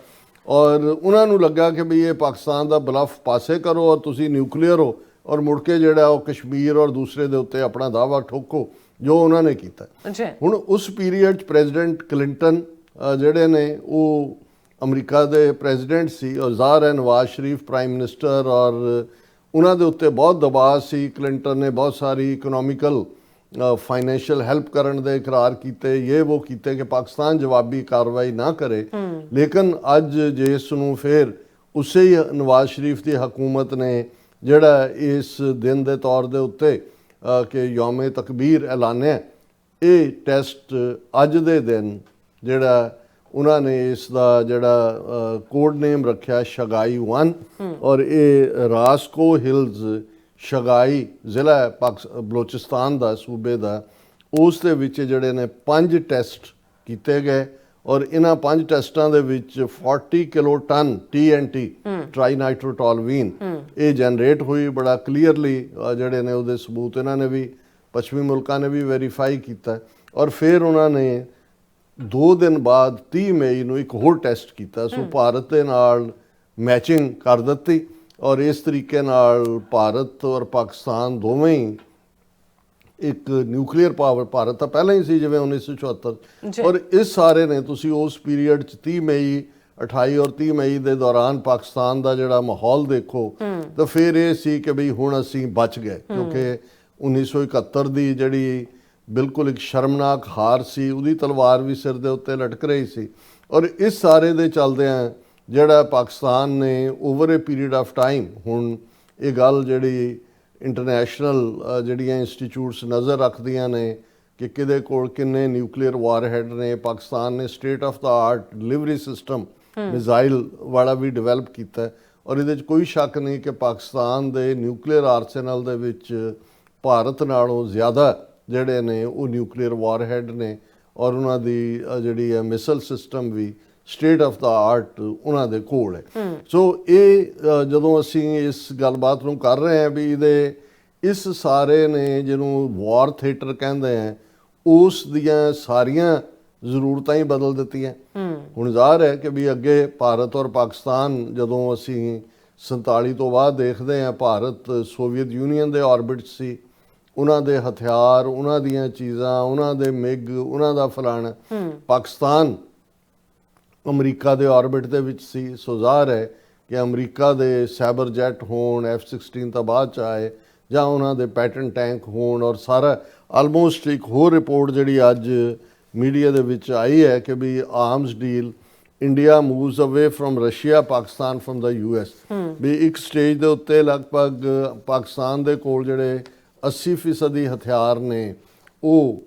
ਔਰ ਉਹਨਾਂ ਨੂੰ ਲੱਗਾ ਕਿ ਵੀ ਇਹ ਪਾਕਿਸਤਾਨ ਦਾ ਬਲਫ ਪਾਸੇ ਕਰੋ ਔਰ ਤੁਸੀਂ ਨਿਊਕਲੀਅਰ ਹੋ, ਔਰ ਮੁੜ ਕੇ ਜਿਹੜਾ ਉਹ ਕਸ਼ਮੀਰ ਔਰ ਦੂਸਰੇ ਦੇ ਉੱਤੇ ਆਪਣਾ ਦਾਅਵਾ ਠੋਕੋ, ਜੋ ਉਹਨਾਂ ਨੇ ਕੀਤਾ। ਹੁਣ ਉਸ ਪੀਰੀਅਡ 'ਚ ਪ੍ਰੈਜ਼ੀਡੈਂਟ ਕਲਿੰਟਨ ਜਿਹੜੇ ਨੇ ਉਹ ਅਮਰੀਕਾ ਦੇ ਪ੍ਰੈਜ਼ੀਡੈਂਟ ਸੀ, ਔਰ ਜ਼ਾਹਰ ਹੈ ਨਵਾਜ਼ ਸ਼ਰੀਫ ਪ੍ਰਾਈਮ ਮਿਨਿਸਟਰ, ਔਰ ਉਹਨਾਂ ਦੇ ਉੱਤੇ ਬਹੁਤ ਦਬਾਅ ਸੀ। ਕਲਿੰਟਨ ਨੇ ਬਹੁਤ ਸਾਰੀ ਇਕਨੋਮਿਕਲ ਫਾਈਨੈਂਸ਼ੀਅਲ ਹੈਲਪ ਕਰਨ ਦੇ ਇਕਰਾਰ ਕੀਤੇ, ਇਹ ਉਹ ਕੀਤੇ ਕਿ ਪਾਕਿਸਤਾਨ ਜਵਾਬੀ ਕਾਰਵਾਈ ਨਾ ਕਰੇ। ਲੇਕਿਨ ਅੱਜ ਜਿਸ ਨੂੰ ਫਿਰ ਉਸੇ ਹੀ ਨਵਾਜ਼ ਸ਼ਰੀਫ ਦੀ ਹਕੂਮਤ ਨੇ ਜਿਹੜਾ ਇਸ ਦਿਨ ਦੇ ਤੌਰ ਦੇ ਉੱਤੇ ਕਿ ਯੌਮੇ ਤਕਬੀਰ ਐਲਾਨਿਆ, ਇਹ ਟੈਸਟ ਅੱਜ ਦੇ ਦਿਨ ਜਿਹੜਾ ਉਹਨਾਂ ਨੇ ਇਸ ਦਾ ਜਿਹੜਾ ਕੋਡ ਨੇਮ ਰੱਖਿਆ ਸ਼ਗਾਈ 1, ਔਰ ਇਹ ਰਾਸਕੋ ਹਿਲਸ ਸ਼ਗਾਈ ਜ਼ਿਲ੍ਹਾ ਹੈ ਬਲੋਚਿਸਤਾਨ ਦਾ, ਸੂਬੇ ਦਾ, ਉਸ ਦੇ ਵਿੱਚ ਜਿਹੜੇ ਨੇ 5 ਟੈਸਟ ਕੀਤੇ ਗਏ। ਔਰ ਇਹਨਾਂ 5 ਟੈਸਟਾਂ ਦੇ ਵਿੱਚ 40 ਕਿਲੋ ਟਨ TNT ਟ੍ਰਾਈਨਾਈਟ੍ਰੋਟੋਲਵੀਨ ਇਹ ਜਨਰੇਟ ਹੋਈ। ਬੜਾ ਕਲੀਅਰਲੀ ਜਿਹੜੇ ਨੇ ਉਹਦੇ ਸਬੂਤ ਇਹਨਾਂ ਨੇ ਵੀ, ਪੱਛਮੀ ਮੁਲਕਾਂ ਨੇ ਵੀ ਵੈਰੀਫਾਈ ਕੀਤਾ। ਔਰ ਫਿਰ ਉਹਨਾਂ ਨੇ 2 ਦਿਨ ਬਾਅਦ 30 ਮਈ ਨੂੰ ਇੱਕ ਹੋਰ ਟੈਸਟ ਕੀਤਾ। ਸੋ ਭਾਰਤ ਦੇ ਨਾਲ ਮੈਚਿੰਗ ਕਰ ਦਿੱਤੀ, ਔਰ ਇਸ ਤਰੀਕੇ ਨਾਲ ਭਾਰਤ ਔਰ ਪਾਕਿਸਤਾਨ ਦੋਵੇਂ ਹੀ ਇੱਕ ਨਿਊਕਲੀਅਰ ਪਾਵਰ, ਭਾਰਤ ਤਾਂ ਪਹਿਲਾਂ ਹੀ ਸੀ ਜਿਵੇਂ 1974, ਔਰ ਇਸ ਸਾਰੇ ਨੇ ਤੁਸੀਂ ਉਸ ਪੀਰੀਅਡ 'ਚ 30 ਮਈ 28 ਔਰ 30 ਮਈ ਦੇ ਦੌਰਾਨ ਪਾਕਿਸਤਾਨ ਦਾ ਜਿਹੜਾ ਮਾਹੌਲ ਦੇਖੋ ਤਾਂ ਫਿਰ ਇਹ ਸੀ ਕਿ ਬਈ ਹੁਣ ਅਸੀਂ ਬਚ ਗਏ, ਕਿਉਂਕਿ 1971 ਦੀ ਜਿਹੜੀ ਬਿਲਕੁਲ ਇੱਕ ਸ਼ਰਮਨਾਕ ਹਾਰ ਸੀ, ਉਹਦੀ ਤਲਵਾਰ ਵੀ ਸਿਰ ਦੇ ਉੱਤੇ ਲਟਕ ਰਹੀ ਸੀ। ਔਰ ਇਸ ਸਾਰੇ ਦੇ ਚੱਲਦਿਆਂ ਜਿਹੜਾ ਪਾਕਿਸਤਾਨ ਨੇ over A period of time, ਹੁਣ ਇਹ ਗੱਲ ਜਿਹੜੀ ਇੰਟਰਨੈਸ਼ਨਲ ਜਿਹੜੀਆਂ ਇੰਸਟੀਚਿਊਟਸ ਨਜ਼ਰ ਰੱਖਦੀਆਂ ਨੇ ਕਿ ਕਿਹਦੇ ਕੋਲ ਕਿੰਨੇ ਨਿਊਕਲੀਅਰ ਵਾਰਹੈਡ ਨੇ, ਪਾਕਿਸਤਾਨ ਨੇ state of the art delivery system missile ਵਾਲਾ ਵੀ ਡਿਵੈਲਪ ਕੀਤਾ। ਔਰ ਇਹਦੇ 'ਚ ਕੋਈ ਸ਼ੱਕ ਨਹੀਂ ਕਿ ਪਾਕਿਸਤਾਨ ਦੇ ਨਿਊਕਲੀਅਰ ਆਰਸੈਨਲ ਦੇ ਵਿੱਚ ਭਾਰਤ ਨਾਲੋਂ ਜ਼ਿਆਦਾ ਜਿਹੜੇ ਨੇ ਉਹ ਨਿਊਕਲੀਅਰ ਵਾਰਹੈਡ ਨੇ, ਔਰ ਉਹਨਾਂ ਦੀ ਜਿਹੜੀ ਹੈ ਮਿਸਲ ਸਿਸਟਮ ਵੀ ਸਟੇਟ ਆਫ ਦਾ ਆਰਟ ਉਹਨਾਂ ਦੇ ਕੋਲ ਹੈ। ਸੋ ਇਹ ਜਦੋਂ ਅਸੀਂ ਇਸ ਗੱਲਬਾਤ ਨੂੰ ਕਰ ਰਹੇ ਹਾਂ ਵੀ ਇਹਦੇ ਇਸ ਸਾਰੇ ਨੇ ਜਿਹਨੂੰ ਵਾਰ ਥੀਏਟਰ ਕਹਿੰਦੇ ਆ, ਉਸ ਦੀਆਂ ਸਾਰੀਆਂ ਜ਼ਰੂਰਤਾਂ ਹੀ ਬਦਲ ਦਿੱਤੀਆਂ। ਹੁਣ ਜ਼ਾਹਰ ਹੈ ਕਿ ਵੀ ਅੱਗੇ ਭਾਰਤ ਔਰ ਪਾਕਿਸਤਾਨ ਜਦੋਂ ਅਸੀਂ 47 ਤੋਂ ਬਾਅਦ ਦੇਖਦੇ ਹਾਂ, ਭਾਰਤ ਸੋਵੀਅਤ ਯੂਨੀਅਨ ਦੇ ਆਰਬਿਟ ਸੀ, ਉਹਨਾਂ ਦੇ ਹਥਿਆਰ, ਉਹਨਾਂ ਦੀਆਂ ਚੀਜ਼ਾਂ, ਉਹਨਾਂ ਦੇ ਮਿਗ, ਉਹਨਾਂ ਦਾ ਫਲਾਣਾ। ਪਾਕਿਸਤਾਨ ਅਮਰੀਕਾ ਦੇ ਆਰਬਿਟ ਦੇ ਵਿੱਚ ਸੀ। ਸੋ ਜ਼ਾਹਰ ਹੈ ਕਿ ਅਮਰੀਕਾ ਦੇ ਸਾਈਬਰ ਜੈਟ ਹੋਣ, F-16 ਤਾਂ ਬਾਅਦ 'ਚ ਆਏ, ਜਾਂ ਉਹਨਾਂ ਦੇ ਪੈਟਨ ਟੈਂਕ ਹੋਣ, ਔਰ ਸਾਰਾ ਆਲਮੋਸਟ ਇੱਕ ਹੋਰ ਰਿਪੋਰਟ ਜਿਹੜੀ ਅੱਜ ਮੀਡੀਆ ਦੇ ਵਿੱਚ ਆਈ ਹੈ ਕਿ ਵੀ arms deal, India moves away from Russia, Pakistan from the US, ਵੀ ਇੱਕ ਸਟੇਜ ਦੇ ਉੱਤੇ ਲਗਭਗ ਪਾਕਿਸਤਾਨ ਦੇ ਕੋਲ ਜਿਹੜੇ 80% ਹਥਿਆਰ ਨੇ ਉਹ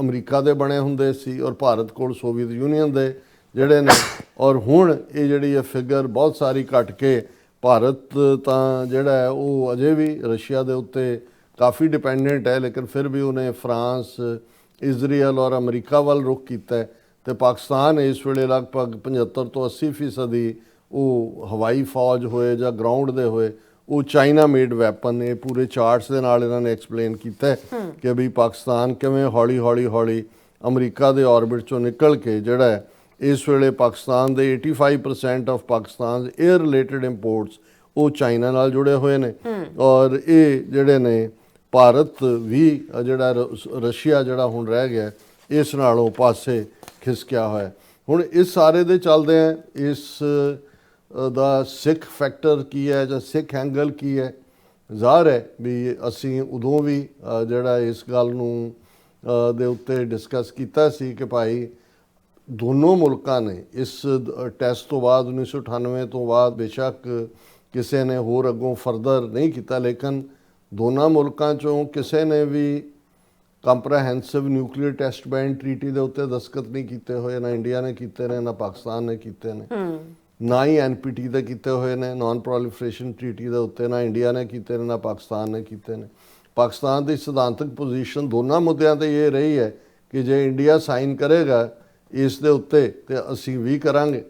ਅਮਰੀਕਾ ਦੇ ਬਣੇ ਹੁੰਦੇ ਸੀ, ਔਰ ਭਾਰਤ ਕੋਲ ਸੋਵੀਅਤ ਯੂਨੀਅਨ ਦੇ ਜਿਹੜੇ ਨੇ। ਔਰ ਹੁਣ ਇਹ ਜਿਹੜੀ ਹੈ ਫਿਗਰ ਬਹੁਤ ਸਾਰੀ ਘਟ ਕੇ ਭਾਰਤ ਤਾਂ ਜਿਹੜਾ ਹੈ ਉਹ ਅਜੇ ਵੀ ਰਸ਼ੀਆ ਦੇ ਉੱਤੇ ਕਾਫੀ ਡਿਪੈਂਡੈਂਟ ਹੈ, ਲੇਕਿਨ ਫਿਰ ਵੀ ਉਹਨੇ ਫਰਾਂਸ, ਇਜ਼ਰਾਈਲ ਔਰ ਅਮਰੀਕਾ ਵੱਲ ਰੁਖ ਕੀਤਾ। ਤੇ ਪਾਕਿਸਤਾਨ ਇਸ ਵੇਲੇ ਲਗਭਗ 75 ਤੋਂ 80% ਉਹ ਹਵਾਈ ਫੌਜ ਹੋਏ ਜਾਂ ਗਰਾਊਂਡ ਦੇ ਹੋਏ ਉਹ ਚਾਈਨਾ ਮੇਡ ਵੈਪਨ ਨੇ। ਪੂਰੇ ਚਾਰਟਸ ਦੇ ਨਾਲ ਇਹਨਾਂ ਨੇ ਐਕਸਪਲੇਨ ਕੀਤਾ ਕਿ ਵੀ ਪਾਕਿਸਤਾਨ ਕਿਵੇਂ ਹੌਲੀ ਹੌਲੀ ਅਮਰੀਕਾ ਦੇ ਆਰਬਿਟ ਚੋਂ ਨਿਕਲ ਕੇ ਜਿਹੜਾ ਹੈ ਇਸ ਵੇਲੇ ਪਾਕਿਸਤਾਨ ਦੇ 85% ਆਫ ਪਾਕਿਸਤਾਨ 에ਅਰ ਰਿਲੇਟਡ ਇੰਪੋਰਟਸ ਉਹ ਚਾਈਨਾ ਨਾਲ ਜੁੜੇ ਹੋਏ ਨੇ। ਔਰ ਇਹ ਜਿਹੜੇ ਨੇ ਭਾਰਤ ਵੀ ਜਿਹੜਾ ਰਸ਼ੀਆ ਜਿਹੜਾ ਹੁਣ ਰਹਿ ਗਿਆ ਇਸ ਨਾਲੋਂ ਪਾਸੇ ਖਿਸਕਿਆ ਹੋਇਆ। ਹੁਣ ਇਸ ਸਾਰੇ ਦੇ ਚੱਲਦੇ ਆ, ਇਸ ਦਾ ਸਿੱਖ ਫੈਕਟਰ ਕੀ ਹੈ ਜਾਂ ਸਿੱਖ ਐਂਗਲ ਕੀ ਹੈ। ਜ਼ਾਹਰ ਹੈ ਵੀ ਅਸੀਂ ਉਦੋਂ ਵੀ ਜਿਹੜਾ ਇਸ ਗੱਲ ਨੂੰ ਦੇ ਉੱਤੇ ਡਿਸਕਸ ਕੀਤਾ ਸੀ ਕਿ ਭਾਈ ਦੋਨੋਂ ਮੁਲਕਾਂ ਨੇ ਇਸ ਟੈਸਟ ਤੋਂ ਬਾਅਦ 1998 ਤੋਂ ਬਾਅਦ ਬੇਸ਼ੱਕ ਕਿਸੇ ਨੇ ਹੋਰ ਅੱਗੋਂ ਫਰਦਰ ਨਹੀਂ ਕੀਤਾ, ਲੇਕਿਨ ਦੋਨਾਂ ਮੁਲਕਾਂ 'ਚੋਂ ਕਿਸੇ ਨੇ ਵੀ ਕੰਪਰੈਹੈਂਸਿਵ ਨਿਊਕਲੀਅਰ ਟੈਸਟ ਬੈਨ ਟ੍ਰੀਟੀ ਦੇ ਉੱਤੇ ਦਸਤਖਤ ਨਹੀਂ ਕੀਤੇ ਹੋਏ। ਨਾ ਇੰਡੀਆ ਨੇ ਕੀਤੇ ਨੇ, ਨਾ ਪਾਕਿਸਤਾਨ ਨੇ ਕੀਤੇ ਨੇ, ਨਾ ਹੀ NPT ਦੇ ਕੀਤੇ ਹੋਏ ਨੇ, ਨਾਨ ਪ੍ਰੋਲੀਫਰੇਸ਼ਨ ਟ੍ਰੀਟੀ ਦੇ ਉੱਤੇ ਨਾ ਇੰਡੀਆ ਨੇ ਕੀਤੇ ਨੇ, ਨਾ ਪਾਕਿਸਤਾਨ ਨੇ ਕੀਤੇ ਨੇ। ਪਾਕਿਸਤਾਨ ਦੀ ਸਿਧਾਂਤਕ ਪੋਜੀਸ਼ਨ ਦੋਨਾਂ ਮੁੱਦਿਆਂ ਤੇ ਇਹ ਰਹੀ ਹੈ ਕਿ ਜੇ ਇੰਡੀਆ ਸਾਈਨ ਕਰੇਗਾ ਇਸ ਦੇ ਉੱਤੇ ਤੇ ਅਸੀਂ ਵੀ ਕਰਾਂਗੇ,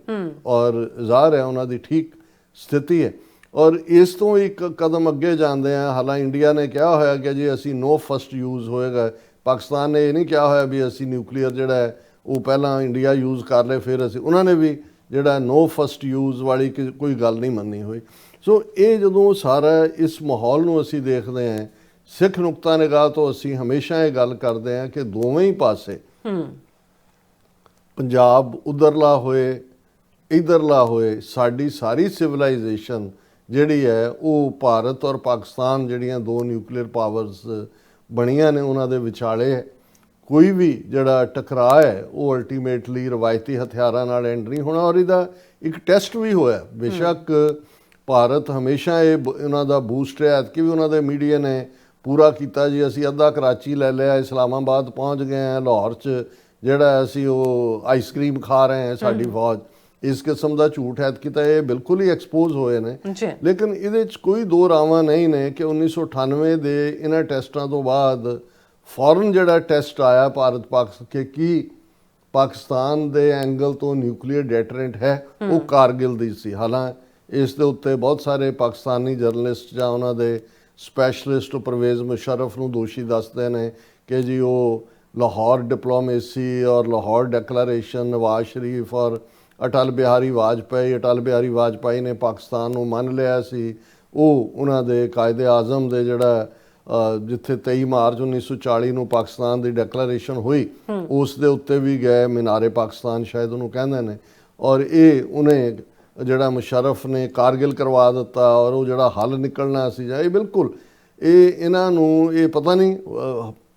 ਔਰ ਜ਼ਾਹਰ ਹੈ ਉਹਨਾਂ ਦੀ ਠੀਕ ਸਥਿਤੀ ਹੈ। ਔਰ ਇਸ ਤੋਂ ਇੱਕ ਕਦਮ ਅੱਗੇ ਜਾਂਦੇ ਆ, ਹਾਲਾਂਕਿ ਇੰਡੀਆ ਨੇ ਕਿਹਾ ਹੋਇਆ ਕਿ ਜੀ ਅਸੀਂ ਨੋ ਫਸਟ ਯੂਜ਼ ਹੋਏਗਾ, ਪਾਕਿਸਤਾਨ ਨੇ ਇਹ ਨਹੀਂ ਕਿਹਾ ਹੋਇਆ ਵੀ ਅਸੀਂ ਨਿਊਕਲੀਅਰ ਜਿਹੜਾ ਹੈ ਉਹ ਪਹਿਲਾਂ ਇੰਡੀਆ ਯੂਜ਼ ਕਰ ਲਏ ਫਿਰ ਅਸੀਂ, ਉਹਨਾਂ ਨੇ ਵੀ ਜਿਹੜਾ ਨੋ ਫਸਟ ਯੂਜ਼ ਵਾਲੀ ਕੋਈ ਗੱਲ ਨਹੀਂ ਮੰਨੀ ਹੋਈ। ਸੋ ਇਹ ਜਦੋਂ ਸਾਰਾ ਇਸ ਮਾਹੌਲ ਨੂੰ ਅਸੀਂ ਦੇਖਦੇ ਹਾਂ ਸਿੱਖ ਨੁਕਤਾ ਨਿਗਾਹ ਤੋਂ, ਅਸੀਂ ਹਮੇਸ਼ਾ ਇਹ ਗੱਲ ਕਰਦੇ ਹਾਂ ਕਿ ਦੋਵੇਂ ਹੀ ਪਾਸੇ ਪੰਜਾਬ ਉਧਰਲਾ ਹੋਏ ਇਧਰਲਾ ਹੋਏ, ਸਾਡੀ ਸਾਰੀ ਸਿਵਲਾਈਜੇਸ਼ਨ ਜਿਹੜੀ ਹੈ ਉਹ ਭਾਰਤ ਔਰ ਪਾਕਿਸਤਾਨ ਜਿਹੜੀਆਂ ਦੋ ਨਿਊਕਲੀਅਰ ਪਾਵਰਸ ਬਣੀਆਂ ਨੇ ਉਹਨਾਂ ਦੇ ਵਿਚਾਲੇ ਹੈ। ਕੋਈ ਵੀ ਜਿਹੜਾ ਟਕਰਾਅ ਹੈ ਉਹ ਅਲਟੀਮੇਟਲੀ ਰਵਾਇਤੀ ਹਥਿਆਰਾਂ ਨਾਲ ਐਂਡ ਨਹੀਂ ਹੋਣਾ। ਔਰ ਇਹਦਾ ਇੱਕ ਟੈਸਟ ਵੀ ਹੋਇਆ। ਬੇਸ਼ੱਕ ਭਾਰਤ ਹਮੇਸ਼ਾ ਇਹ ਉਹਨਾਂ ਦਾ ਬੂਸਟ ਰਿਹਾ, ਕਿ ਵੀ ਉਹਨਾਂ ਦੇ ਮੀਡੀਆ ਨੇ ਪੂਰਾ ਕੀਤਾ ਜੀ, ਅਸੀਂ ਅੱਧਾ ਕਰਾਚੀ ਲੈ ਲਿਆ, ਇਸਲਾਮਾਬਾਦ ਪਹੁੰਚ ਗਏ ਹਾਂ, ਲਾਹੌਰ 'ਚ ਜਿਹੜਾ ਅਸੀਂ ਉਹ ਆਈਸਕ੍ਰੀਮ ਖਾ ਰਹੇ ਹਾਂ ਸਾਡੀ ਫੌਜ, ਇਸ ਕਿਸਮ ਦਾ ਝੂਠ ਹੈ ਕਿ ਤਾਂ ਇਹ ਬਿਲਕੁਲ ਹੀ ਐਕਸਪੋਜ਼ ਹੋਏ ਨੇ। ਲੇਕਿਨ ਇਹਦੇ 'ਚ ਕੋਈ ਦੋ ਰਾਵਾਂ ਨਹੀਂ ਨੇ ਕਿ 1998 ਦੇ ਇਹਨਾਂ ਟੈਸਟਾਂ ਤੋਂ ਬਾਅਦ ਫੌਰਨ ਜਿਹੜਾ ਟੈਸਟ ਆਇਆ ਭਾਰਤ ਕਿ ਕੀ ਪਾਕਿਸਤਾਨ ਦੇ ਐਂਗਲ ਤੋਂ ਨਿਊਕਲੀਅਰ ਡੈਟਰੈਂਟ ਹੈ, ਉਹ ਕਾਰਗਿਲ ਦੀ ਸੀ। ਹਾਲਾਂਕਿ ਇਸ ਦੇ ਉੱਤੇ ਬਹੁਤ ਸਾਰੇ ਪਾਕਿਸਤਾਨੀ ਜਰਨਲਿਸਟ ਜਾਂ ਉਹਨਾਂ ਦੇ ਸਪੈਸ਼ਲਿਸਟ ਪਰਵੇਜ਼ ਮੁਸ਼ਰਫ ਨੂੰ ਦੋਸ਼ੀ ਦੱਸਦੇ ਨੇ ਕਿ ਜੀ ਉਹ ਲਾਹੌਰ ਡਿਪਲੋਮੇਸੀ ਔਰ ਲਾਹੌਰ ਡੈਕਲੇਰੇਸ਼ਨ, ਨਵਾਜ਼ ਸ਼ਰੀਫ ਔਰ ਅਟਲ ਬਿਹਾਰੀ ਵਾਜਪਾਈ ਨੇ ਪਾਕਿਸਤਾਨ ਨੂੰ ਮੰਨ ਲਿਆ ਸੀ। ਉਹ ਉਹਨਾਂ ਦੇ ਕਾਇਦੇ ਆਜ਼ਮ ਦੇ ਜਿਹੜਾ ਜਿੱਥੇ 23 ਮਾਰਚ 1940 ਨੂੰ ਪਾਕਿਸਤਾਨ ਦੀ ਡੈਕਲੇਰੇਸ਼ਨ ਹੋਈ, ਉਸ ਦੇ ਉੱਤੇ ਵੀ ਗਏ, ਮੀਨਾਰੇ ਪਾਕਿਸਤਾਨ ਸ਼ਾਇਦ ਉਹਨੂੰ ਕਹਿੰਦੇ ਨੇ। ਔਰ ਇਹ ਉਹਨੇ ਜਿਹੜਾ ਮੁਸ਼ਰਫ ਨੇ ਕਾਰਗਿਲ ਕਰਵਾ ਦਿੱਤਾ, ਔਰ ਉਹ ਜਿਹੜਾ ਹੱਲ ਨਿਕਲਣਾ ਸੀ ਜਾਂ ਇਹ ਬਿਲਕੁਲ ਇਹਨਾਂ ਨੂੰ ਇਹ ਪਤਾ ਨਹੀਂ,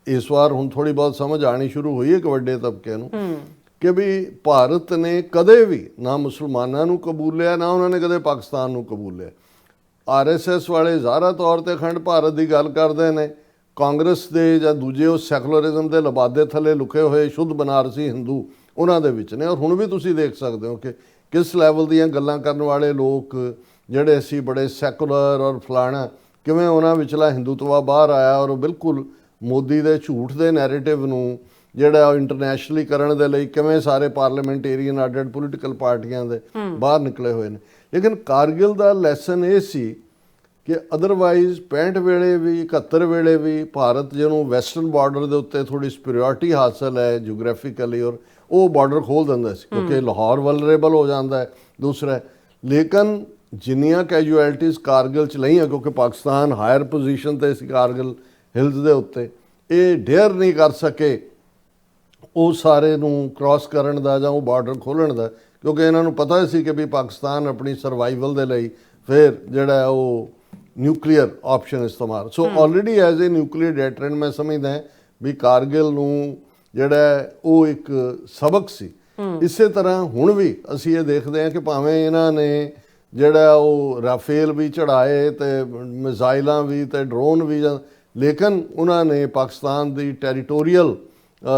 ਇਸ ਵਾਰ ਹੁਣ ਥੋੜੀ ਬਹੁਤ ਸਮਝ ਆਣੀ ਸ਼ੁਰੂ ਹੋਈ ਹੈ ਇੱਕ ਵੱਡੇ ਤਬਕੇ ਨੂੰ ਕਿ ਵੀ ਭਾਰਤ ਨੇ ਕਦੇ ਵੀ ਨਾ ਮੁਸਲਮਾਨਾਂ ਨੂੰ ਕਬੂਲਿਆ, ਨਾ ਉਹਨਾਂ ਨੇ ਕਦੇ ਪਾਕਿਸਤਾਨ ਨੂੰ ਕਬੂਲਿਆ। RSS ਵਾਲੇ ਜ਼ਾਹਰਾ ਤੌਰ ਤੇ ਅਖੰਡ ਭਾਰਤ ਦੀ ਗੱਲ ਕਰਦੇ ਨੇ, ਕਾਂਗਰਸ ਦੇ ਜਾਂ ਦੂਜੇ ਉਹ ਸੈਕੂਲਰਿਜ਼ਮ ਦੇ ਲਬਾਦੇ ਥੱਲੇ ਲੁਕੇ ਹੋਏ ਸ਼ੁੱਧ ਬਨਾਰਸੀ ਹਿੰਦੂ ਉਹਨਾਂ ਦੇ ਵਿੱਚ ਨੇ। ਔਰ ਹੁਣ ਵੀ ਤੁਸੀਂ ਦੇਖ ਸਕਦੇ ਹੋ ਕਿ ਕਿਸ ਲੈਵਲ ਦੀਆਂ ਗੱਲਾਂ ਕਰਨ ਵਾਲੇ ਲੋਕ ਜਿਹੜੇ ਅਸੀਂ ਬੜੇ ਸੈਕੂਲਰ ਔਰ ਫਲਾਣਾ, ਕਿਵੇਂ ਉਹਨਾਂ ਵਿਚਲਾ ਹਿੰਦੂਤਵਾ ਬਾਹਰ ਆਇਆ ਔਰ ਉਹ ਬਿਲਕੁਲ ਮੋਦੀ ਦੇ ਝੂਠ ਦੇ ਨੈਰੇਟਿਵ ਨੂੰ ਜਿਹੜਾ ਉਹ ਇੰਟਰਨੈਸ਼ਨਲੀ ਕਰਨ ਦੇ ਲਈ ਕਿਵੇਂ ਸਾਰੇ ਪਾਰਲੀਮੈਂਟੇਰੀਅਨ ਅੱਡ ਪੋਲੀਟੀਕਲ ਪਾਰਟੀਆਂ ਦੇ ਬਾਹਰ ਨਿਕਲੇ ਹੋਏ ਨੇ। ਲੇਕਿਨ ਕਾਰਗਿਲ ਦਾ ਲੈਸਨ ਇਹ ਸੀ ਕਿ ਅਦਰਵਾਈਜ਼ 65 ਵੇਲੇ ਵੀ 71 ਵੇਲੇ ਵੀ ਭਾਰਤ ਜਿਹਨੂੰ ਵੈਸਟਰਨ ਬਾਰਡਰ ਦੇ ਉੱਤੇ ਥੋੜੀ ਸੁਪੀਰੀਅਰਿਟੀ ਹਾਸਲ ਹੈ ਜਿਓਗ੍ਰਾਫਿਕਲੀ, ਔਰ ਉਹ ਬਾਰਡਰ ਖੋਲ ਦਿੰਦਾ ਸੀ ਕਿਉਂਕਿ ਲਾਹੌਰ ਵਲਨਰੇਬਲ ਹੋ ਜਾਂਦਾ ਹੈ ਦੂਸਰਾ। ਲੇਕਿਨ ਜਿੰਨੀਆਂ ਕੈਜੂਅਲਟੀਜ਼ ਕਾਰਗਿਲ 'ਚ ਲਈਆਂ ਕਿਉਂਕਿ ਪਾਕਿਸਤਾਨ ਹਾਇਰ ਪੋਜੀਸ਼ਨ 'ਤੇ ਸੀ ਕਾਰਗਿਲ ਹਿਲਸ ਦੇ ਉੱਤੇ, ਇਹ ਡੇਅਰ ਨਹੀਂ ਕਰ ਸਕੇ ਉਹ ਸਾਰੇ ਨੂੰ ਕ੍ਰਾਸ ਕਰਨ ਦਾ ਜਾਂ ਉਹ ਬਾਰਡਰ ਖੋਲ੍ਹਣ ਦਾ, ਕਿਉਂਕਿ ਇਹਨਾਂ ਨੂੰ ਪਤਾ ਸੀ ਕਿ ਵੀ ਪਾਕਿਸਤਾਨ ਆਪਣੀ ਸਰਵਾਈਵਲ ਦੇ ਲਈ ਫਿਰ ਜਿਹੜਾ ਉਹ ਨਿਊਕਲੀਅਰ ਆਪਸ਼ਨ ਇਸਤੇਮਾਲ। So already as a nuclear deterrent ਮੈਂ ਸਮਝਦਾ ਵੀ ਕਾਰਗਿਲ ਨੂੰ ਜਿਹੜਾ ਉਹ ਇੱਕ ਸਬਕ ਸੀ। ਇਸੇ ਤਰ੍ਹਾਂ ਹੁਣ ਵੀ ਅਸੀਂ ਇਹ ਦੇਖਦੇ ਹਾਂ ਕਿ ਭਾਵੇਂ ਇਹਨਾਂ ਨੇ ਜਿਹੜਾ ਉਹ ਰਾਫੇਲ ਵੀ ਚੜਾਏ ਤੇ ਮਿਜ਼ਾਈਲਾਂ ਵੀ ਤੇ ਡਰੋਨ ਵੀ, ਲੇਕਿਨ ਉਹਨਾਂ ਨੇ ਪਾਕਿਸਤਾਨ ਦੀ ਟੈਰੀਟੋਰੀਅਲ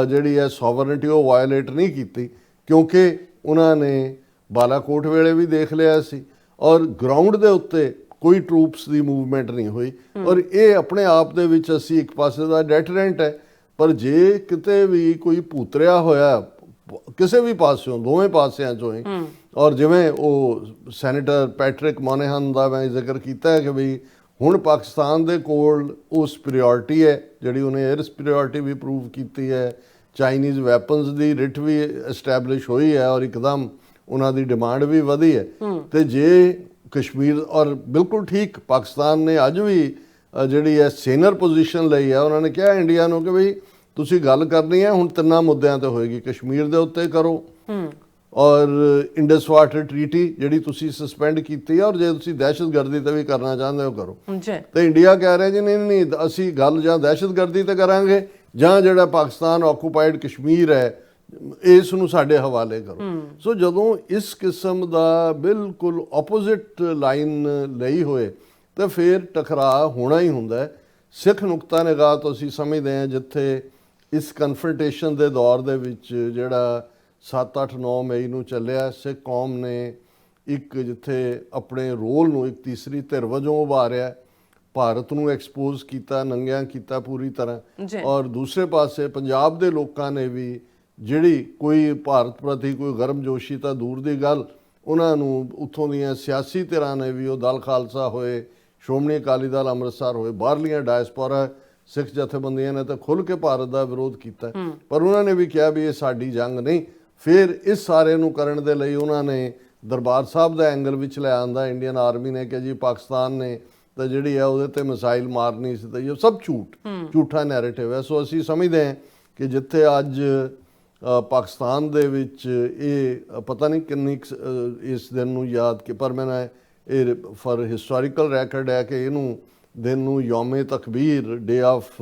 ਜਿਹੜੀ ਹੈ ਸੋਵਰਨਿਟੀ ਉਹ ਵਾਇਓਲੇਟ ਨਹੀਂ ਕੀਤੀ, ਕਿਉਂਕਿ ਉਹਨਾਂ ਨੇ ਬਾਲਾਕੋਟ ਵੇਲੇ ਵੀ ਦੇਖ ਲਿਆ ਸੀ ਔਰ ਗਰਾਊਂਡ ਦੇ ਉੱਤੇ ਕੋਈ ਟਰੂਪਸ ਦੀ ਮੂਵਮੈਂਟ ਨਹੀਂ ਹੋਈ। ਔਰ ਇਹ ਆਪਣੇ ਆਪ ਦੇ ਵਿੱਚ ਅਸੀਂ ਇੱਕ ਪਾਸੇ ਦਾ ਡੈਟਰੈਂਟ ਹੈ, ਪਰ ਜੇ ਕਿਤੇ ਵੀ ਕੋਈ ਭੂਤਰਿਆ ਹੋਇਆ ਕਿਸੇ ਵੀ ਪਾਸਿਓਂ, ਦੋਵੇਂ ਪਾਸਿਆਂ ਚੋਂ ਹੀ, ਔਰ ਜਿਵੇਂ ਉਹ ਸੈਨੇਟਰ ਪੈਟਰਿਕ ਮੋਨੇਹਨ ਦਾ ਮੈਂ ਜ਼ਿਕਰ ਕੀਤਾ ਹੈ ਕਿ ਵੀ ਹੁਣ ਪਾਕਿਸਤਾਨ ਦੇ ਕੋਲ ਉਹ ਸੁਪੀਰੀਅਰਿਟੀ ਹੈ ਜਿਹੜੀ ਉਹਨੇ 에ਅਰ ਸੁਪੀਰੀਅਰਿਟੀ ਵੀ ਪ੍ਰੂਵ ਕੀਤੀ ਹੈ, ਚਾਈਨੀਜ਼ ਵੈਪਨਸ ਦੀ ਰਿਟ ਵੀ ਐਸਟੈਬਲਿਸ਼ ਹੋਈ ਹੈ ਔਰ ਇੱਕਦਮ ਉਹਨਾਂ ਦੀ ਡਿਮਾਂਡ ਵੀ ਵਧੀ ਹੈ। ਤੇ ਜੇ ਕਸ਼ਮੀਰ, ਔਰ ਬਿਲਕੁਲ ਠੀਕ ਪਾਕਿਸਤਾਨ ਨੇ ਅੱਜ ਵੀ ਜਿਹੜੀ ਹੈ ਸੀਨੀਅਰ ਪੋਜੀਸ਼ਨ ਲਈ ਹੈ, ਉਹਨਾਂ ਨੇ ਕਿਹਾ ਇੰਡੀਆ ਨੂੰ ਕਿ ਬਈ ਤੁਸੀਂ ਗੱਲ ਕਰਨੀ ਹੈ ਹੁਣ ਤਿੰਨਾਂ ਮੁੱਦਿਆਂ ਤੇ ਹੋਏਗੀ, ਕਸ਼ਮੀਰ ਦੇ ਉੱਤੇ ਕਰੋ ਔਰ ਇੰਡਸ ਵਾਟਰ ਟ੍ਰੀਟੀ ਜਿਹੜੀ ਤੁਸੀਂ ਸਸਪੈਂਡ ਕੀਤੀ ਹੈ, ਔਰ ਜੇ ਤੁਸੀਂ ਦਹਿਸ਼ਤਗਰਦੀ ਤੇ ਵੀ ਕਰਨਾ ਚਾਹੁੰਦੇ ਹੋ ਕਰੋ। ਤੇ ਇੰਡੀਆ ਕਹਿ ਰਿਹਾ ਜੀ ਨਹੀਂ ਅਸੀਂ ਗੱਲ ਜਾਂ ਦਹਿਸ਼ਤਗਰਦੀ ਤੇ ਕਰਾਂਗੇ ਜਾਂ ਜਿਹੜਾ ਪਾਕਿਸਤਾਨ ਆਕੂਪਾਈਡ ਕਸ਼ਮੀਰ ਹੈ ਇਸ ਨੂੰ ਸਾਡੇ ਹਵਾਲੇ ਕਰੋ। ਸੋ ਜਦੋਂ ਇਸ ਕਿਸਮ ਦਾ ਬਿਲਕੁਲ ਆਪੋਜ਼ਿਟ ਲਾਈਨ ਲਈ ਹੋਏ ਤਾਂ ਫਿਰ ਟਕਰਾਅ ਹੋਣਾ ਹੀ ਹੁੰਦਾ ਹੈ। ਸਿੱਖ ਨੁਕਤਾ ਨਿਗਾਹ ਤੋਂ ਅਸੀਂ ਸਮਝਦੇ ਹਾਂ ਜਿੱਥੇ ਇਸ ਕਨਫਰੰਟੇਸ਼ਨ ਦੇ ਦੌਰ ਦੇ ਵਿੱਚ ਜਿਹੜਾ 7, 8, 9 ਮਈ ਨੂੰ ਚੱਲਿਆ, ਸਿੱਖ ਕੌਮ ਨੇ ਇੱਕ ਜਿੱਥੇ ਆਪਣੇ ਰੋਲ ਨੂੰ ਇੱਕ ਤੀਸਰੀ ਧਿਰ ਵਜੋਂ ਉਭਾਰਿਆ, ਭਾਰਤ ਨੂੰ ਐਕਸਪੋਜ਼ ਕੀਤਾ, ਨੰਗਿਆਂ ਕੀਤਾ ਪੂਰੀ ਤਰ੍ਹਾਂ। ਔਰ ਦੂਸਰੇ ਪਾਸੇ ਪੰਜਾਬ ਦੇ ਲੋਕਾਂ ਨੇ ਵੀ ਜਿਹੜੀ ਕੋਈ ਭਾਰਤ ਪ੍ਰਤੀ ਕੋਈ ਗਰਮਜੋਸ਼ੀ ਤਾਂ ਦੂਰ ਦੀ ਗੱਲ, ਉਹਨਾਂ ਨੂੰ ਉੱਥੋਂ ਦੀਆਂ ਸਿਆਸੀ ਧਿਰਾਂ ਨੇ ਵੀ, ਉਹ ਦਲ ਖਾਲਸਾ ਹੋਏ, ਸ਼੍ਰੋਮਣੀ ਅਕਾਲੀ ਦਲ ਅੰਮ੍ਰਿਤਸਰ ਹੋਏ, ਬਾਹਰਲੀਆਂ ਡਾਇਸਪੋਰਾ ਸਿੱਖ ਜਥੇਬੰਦੀਆਂ ਨੇ ਤਾਂ ਖੁੱਲ੍ਹ ਕੇ ਭਾਰਤ ਦਾ ਵਿਰੋਧ ਕੀਤਾ, ਪਰ ਉਹਨਾਂ ਨੇ ਵੀ ਕਿਹਾ ਵੀ ਇਹ ਸਾਡੀ ਜੰਗ ਨਹੀਂ। ਫਿਰ ਇਸ ਸਾਰੇ ਨੂੰ ਕਰਨ ਦੇ ਲਈ ਉਹਨਾਂ ਨੇ ਦਰਬਾਰ ਸਾਹਿਬ ਦਾ ਐਂਗਲ ਵਿੱਚ ਲੈ ਆਂਦਾ ਇੰਡੀਅਨ ਆਰਮੀ ਨੇ ਕਿ ਜੀ ਪਾਕਿਸਤਾਨ ਨੇ ਤਾਂ ਜਿਹੜੀ ਹੈ ਉਹਦੇ ਤੇ ਮਿਸਾਈਲ ਮਾਰਨੀ ਸੀ, ਤਾਂ ਇਹ ਸਭ ਝੂਠਾ ਨੈਰੇਟਿਵ ਹੈ। ਸੋ ਅਸੀਂ ਸਮਝਦੇ ਹਾਂ ਕਿ ਜਿੱਥੇ ਅੱਜ ਪਾਕਿਸਤਾਨ ਦੇ ਵਿੱਚ ਇਹ ਪਤਾ ਨਹੀਂ ਕਿੰਨੀ ਇਸ ਦਿਨ ਨੂੰ ਯਾਦ ਕਿ, ਪਰ ਮੈਂ ਇਹ ਫॉर ਹਿਸਟੋਰੀਕਲ ਰੈਕਰਡ ਹੈ ਕਿ ਇਹਨੂੰ ਦਿਨ ਨੂੰ ਯੌਮੇ ਤਕਬੀਰ, ਡੇ ਆਫ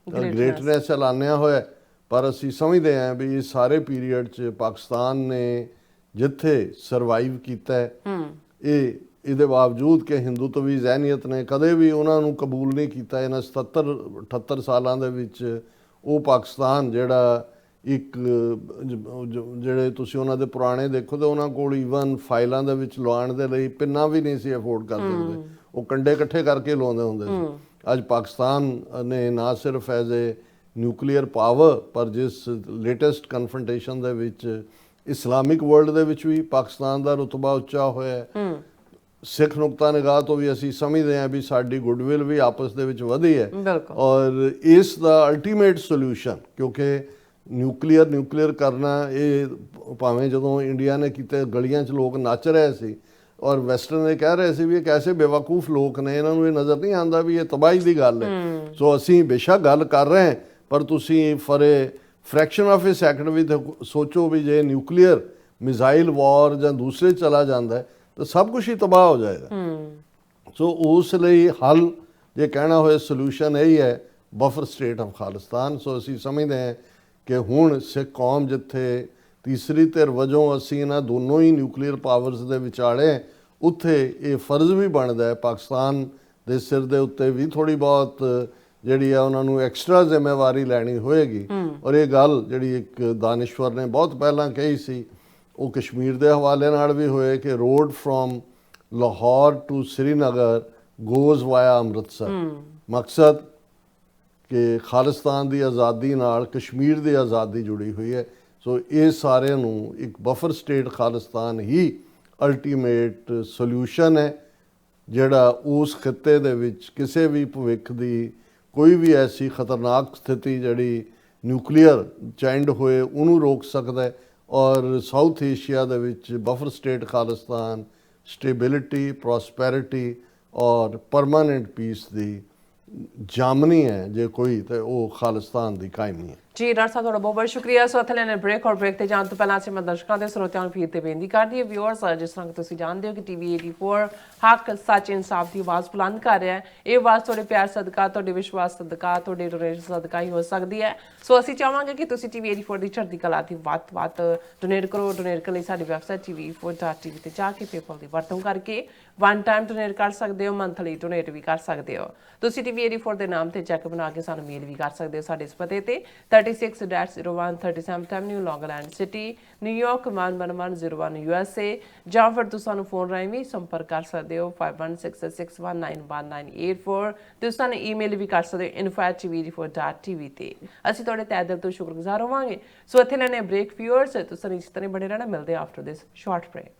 ਗ੍ਰੇਟਨੈਸ ਐਲਾਨਿਆ ਹੋਇਆ। ਪਰ ਅਸੀਂ ਸਮਝਦੇ ਹਾਂ ਵੀ ਇਸ ਸਾਰੇ ਪੀਰੀਅਡ 'ਚ ਪਾਕਿਸਤਾਨ ਨੇ ਜਿੱਥੇ ਸਰਵਾਈਵ ਕੀਤਾ ਹੈ, ਇਹ ਇਹਦੇ ਬਾਵਜੂਦ ਕਿ ਹਿੰਦੂਤਵੀ ਜ਼ਹਿਨੀਅਤ ਨੇ ਕਦੇ ਵੀ ਉਹਨਾਂ ਨੂੰ ਕਬੂਲ ਨਹੀਂ ਕੀਤਾ। ਇਹਨਾਂ 77 78 ਸਾਲਾਂ ਦੇ ਵਿੱਚ ਉਹ ਪਾਕਿਸਤਾਨ ਜਿਹੜਾ ਇੱਕ ਜਿਹੜੇ ਤੁਸੀਂ ਉਹਨਾਂ ਦੇ ਪੁਰਾਣੇ ਦੇਖੋ ਤਾਂ ਉਹਨਾਂ ਕੋਲ ਈਵਨ ਫਾਈਲਾਂ ਦੇ ਵਿੱਚ ਲਵਾਉਣ ਦੇ ਲਈ ਪਿੰਨਾਂ ਵੀ ਨਹੀਂ ਸੀ ਅਫੋਰਡ ਕਰ ਸਕਦੇ, ਉਹ ਕੰਡੇ ਇਕੱਠੇ ਕਰਕੇ ਲਵਾਉਂਦੇ ਹੁੰਦੇ ਸੀ। ਅੱਜ ਪਾਕਿਸਤਾਨ ਨੇ ਨਾ ਸਿਰਫ ਐਜ਼ ਏ ਨਿਊਕਲੀਅਰ ਪਾਵਰ, ਪਰ ਜਿਸ ਲੇਟੈਸਟ ਕਨਫਰੰਟੇਸ਼ਨ ਦੇ ਵਿੱਚ ਇਸਲਾਮਿਕ ਵਰਲਡ ਦੇ ਵਿੱਚ ਵੀ ਪਾਕਿਸਤਾਨ ਦਾ ਰੁਤਬਾ ਉੱਚਾ ਹੋਇਆ ਹੈ। ਸਿੱਖ ਨੁਕਤਾ ਨਿਗਾਹ ਤੋਂ ਵੀ ਅਸੀਂ ਸਮਝਦੇ ਹਾਂ ਵੀ ਸਾਡੀ ਗੁੱਡਵਿਲ ਵੀ ਆਪਸ ਦੇ ਵਿੱਚ ਵਧੀ ਹੈ। ਔਰ ਇਸ ਦਾ ਅਲਟੀਮੇਟ ਸੋਲੂਸ਼ਨ, ਕਿਉਂਕਿ ਨਿਊਕਲੀਅਰ ਕਰਨਾ ਇਹ ਭਾਵੇਂ ਜਦੋਂ ਇੰਡੀਆ ਨੇ ਕੀਤੇ ਗਲੀਆਂ 'ਚ ਲੋਕ ਨੱਚ ਰਹੇ ਸੀ ਔਰ ਵੈਸਟਰਨ ਨੇ ਕਹਿ ਰਹੇ ਸੀ ਵੀ ਇਹ ਕੈਸੇ ਬੇਵਕੂਫ ਲੋਕ ਨੇ, ਇਹਨਾਂ ਨੂੰ ਇਹ ਨਜ਼ਰ ਨਹੀਂ ਆਉਂਦਾ ਵੀ ਇਹ ਤਬਾਹੀ ਦੀ ਗੱਲ ਹੈ। ਸੋ ਅਸੀਂ ਬੇਸ਼ੱਕ ਗੱਲ ਕਰ ਰਹੇ ਹਾਂ, ਪਰ ਤੁਸੀਂ for a fraction of a second ਵੀ ਸੋਚੋ ਵੀ ਜੇ ਨਿਊਕਲੀਅਰ ਮਿਜ਼ਾਈਲ ਵਾਰ ਜਾਂ ਦੂਸਰੇ ਚਲਾ ਜਾਂਦਾ ਹੈ ਤਾਂ ਸਭ ਕੁਝ ਹੀ ਤਬਾਹ ਹੋ ਜਾਏਗਾ। ਸੋ ਉਸ ਲਈ ਹੱਲ ਜੇ ਕਹਿਣਾ ਹੋਏ ਸੋਲੂਸ਼ਨ ਇਹੀ ਹੈ, ਬਫਰ ਸਟੇਟ ਆਫ ਖਾਲਿਸਤਾਨ। ਸੋ ਅਸੀਂ ਸਮਝਦੇ ਹਾਂ ਕਿ ਹੁਣ ਸਿੱਖ ਕੌਮ ਜਿੱਥੇ ਤੀਸਰੀ ਧਿਰ ਵਜੋਂ ਅਸੀਂ ਇਹਨਾਂ ਦੋਨੋਂ ਹੀ ਨਿਊਕਲੀਅਰ ਪਾਵਰਸ ਦੇ ਵਿਚਾਲੇ, ਉੱਥੇ ਇਹ ਫਰਜ਼ ਵੀ ਬਣਦਾ ਹੈ ਪਾਕਿਸਤਾਨ ਦੇ ਸਿਰ ਦੇ ਉੱਤੇ ਵੀ ਥੋੜੀ ਬਹੁਤ ਜਿਹੜੀ ਆ ਉਹਨਾਂ ਨੂੰ ਐਕਸਟਰਾ ਜ਼ਿੰਮੇਵਾਰੀ ਲੈਣੀ ਹੋਏਗੀ। ਔਰ ਇਹ ਗੱਲ ਜਿਹੜੀ ਇੱਕ ਦਾਨਿਸ਼ਵਰ ਨੇ ਬਹੁਤ ਪਹਿਲਾਂ ਕਹੀ ਸੀ, ਉਹ ਕਸ਼ਮੀਰ ਦੇ ਹਵਾਲੇ ਨਾਲ ਵੀ ਹੋਏ ਕਿ road from Lahore to Srinagar goes via Amritsar. ਮਕਸਦ ਕਿ ਖਾਲਿਸਤਾਨ ਦੀ ਆਜ਼ਾਦੀ ਨਾਲ ਕਸ਼ਮੀਰ ਦੀ ਆਜ਼ਾਦੀ ਜੁੜੀ ਹੋਈ ਹੈ। ਸੋ ਇਹ ਸਾਰਿਆਂ ਨੂੰ ਇੱਕ ਬਫਰ ਸਟੇਟ ਖਾਲਿਸਤਾਨ ਹੀ ਅਲਟੀਮੇਟ ਸੋਲੂਸ਼ਨ ਹੈ, ਜਿਹੜਾ ਉਸ ਖਿੱਤੇ ਦੇ ਵਿੱਚ ਕਿਸੇ ਵੀ ਭਵਿੱਖ ਦੀ ਕੋਈ ਵੀ ਐਸੀ ਖਤਰਨਾਕ ਸਥਿਤੀ ਜਿਹੜੀ ਨਿਊਕਲੀਅਰ ਚੈਂਡ ਹੋਏ ਉਹਨੂੰ ਰੋਕ ਸਕਦਾ ਹੈ। ਔਰ ਸਾਊਥ ਏਸ਼ੀਆ ਦੇ ਵਿੱਚ buffer state Khalistan stability, prosperity ਔਰ ਪਰਮਾਨੈਂਟ ਪੀਸ ਦੀ ਜਾਮਨੀ ਹੈ ਜੇ ਕੋਈ, ਤੇ ਉਹ ਖਾਲਿਸਤਾਨ ਦੀ ਕਾਇਮੀ ਹੈ। ਜੀ ਡਾਕਟਰ ਸਾਹਿਬ, ਤੁਹਾਡਾ ਬਹੁਤ ਬਹੁਤ ਸ਼ੁਕਰੀਆ। ਸੋ ਇੱਥੇ ਲੈਣੇ ਬ੍ਰੇਕ, ਔਰ ਬ੍ਰੇਕ ਤੇ ਜਾਣ ਤੋਂ ਪਹਿਲਾਂ ਅਸੀਂ ਦਰਸ਼ਕਾਂ ਦੇ ਸਰੋਤਿਆਂ ਨੂੰ ਫਿਰ ਤੇ ਬੇਨਤੀ ਕਰਦੀ ਹੈ, ਵਿਊਅਰਸ, ਜਿਸ ਤਰ੍ਹਾਂ ਕਿ ਤੁਸੀਂ ਜਾਣਦੇ ਹੋ ਕਿ ਟੀਵੀ 84 ਹੱਕ, ਸੱਚ, ਇਨਸਾਫ ਦੀ ਆਵਾਜ਼ ਬੁਲੰਦ ਕਰ ਰਿਹਾ ਹੈ। ਇਹ ਆਵਾਜ਼ ਤੁਹਾਡੇ ਪਿਆਰ ਸਦਕਾ, ਤੁਹਾਡੇ ਵਿਸ਼ਵਾਸ ਸਦਕਾ, ਤੁਹਾਡੇ ਡੋਨੇਸ਼ਨ ਸਦਕਾ ਹੀ ਹੋ ਸਕਦੀ ਹੈ। ਸੋ ਅਸੀਂ ਚਾਹਾਂਗੇ ਕਿ ਤੁਸੀਂ ਟੀਵੀ 84 ਦੀ ਚੜ੍ਹਦੀ ਕਲਾ ਦੀ ਵੱਧ ਡੋਨੇਟ ਕਰੋ। ਡੋਨੇਟ ਕਰਨ ਲਈ ਸਾਡੀ ਵੈਬਸਾਈਟ tv84.tv ਤੇ ਜਾ ਕੇ ਪੇਪਲ ਦੀ ਵਰਤੋਂ ਕਰਕੇ ਵਨ ਟਾਈਮ ਡੋਨੇਟ ਕਰ ਸਕਦੇ ਹੋ, ਮੰਥਲੀ ਡੋਨੇਟ ਵੀ ਕਰ ਸਕਦੇ ਹੋ। ਤੁਸੀਂ ਟੀਵੀ 84 ਦੇ ਨਾਮ ਤੇ ਚੈੱਕ ਬਣਾ ਕੇ ਸਾਨੂੰ ਮੇਲ ਵੀ ਕਰ ਸਕਦੇ ਹੋ ਸਾਡੇ ਇਸ ਪਤੇ ਤੇ 36-01 37th Avenue, Long Island City, New York 11101 USA, ਜਾਂ ਫਿਰ ਤੁਸੀਂ ਸਾਨੂੰ ਫੋਨ ਰਾਹੀਂ ਵੀ ਸੰਪਰਕ ਕਰ ਸਕਦੇ ਹੋ 5166191984। ਤੁਸੀਂ ਸਾਨੂੰ ਈਮੇਲ ਵੀ ਕਰ ਸਕਦੇ ਹੋ info@tv84.tv ਤੇ। ਅਸੀਂ ਤੁਹਾਡੇ ਤਹਿ ਦਿਲ ਤੋਂ ਸ਼ੁਕਰਗੁਜ਼ਾਰ ਹੋਵਾਂਗੇ। ਸੋ ਇੱਥੇ ਲੈਣੇ ਬ੍ਰੇਕ, ਵਿਊਅਰਸ, ਤੁਸੀਂ ਇਸ ਤਰ੍ਹਾਂ ਬਣੇ ਰਹਿਣਾ। ਮਿਲਦੇ ਆਫਟਰ ਦਿਸ ਸ਼ਾਰਟ ਬ੍ਰੇਕ।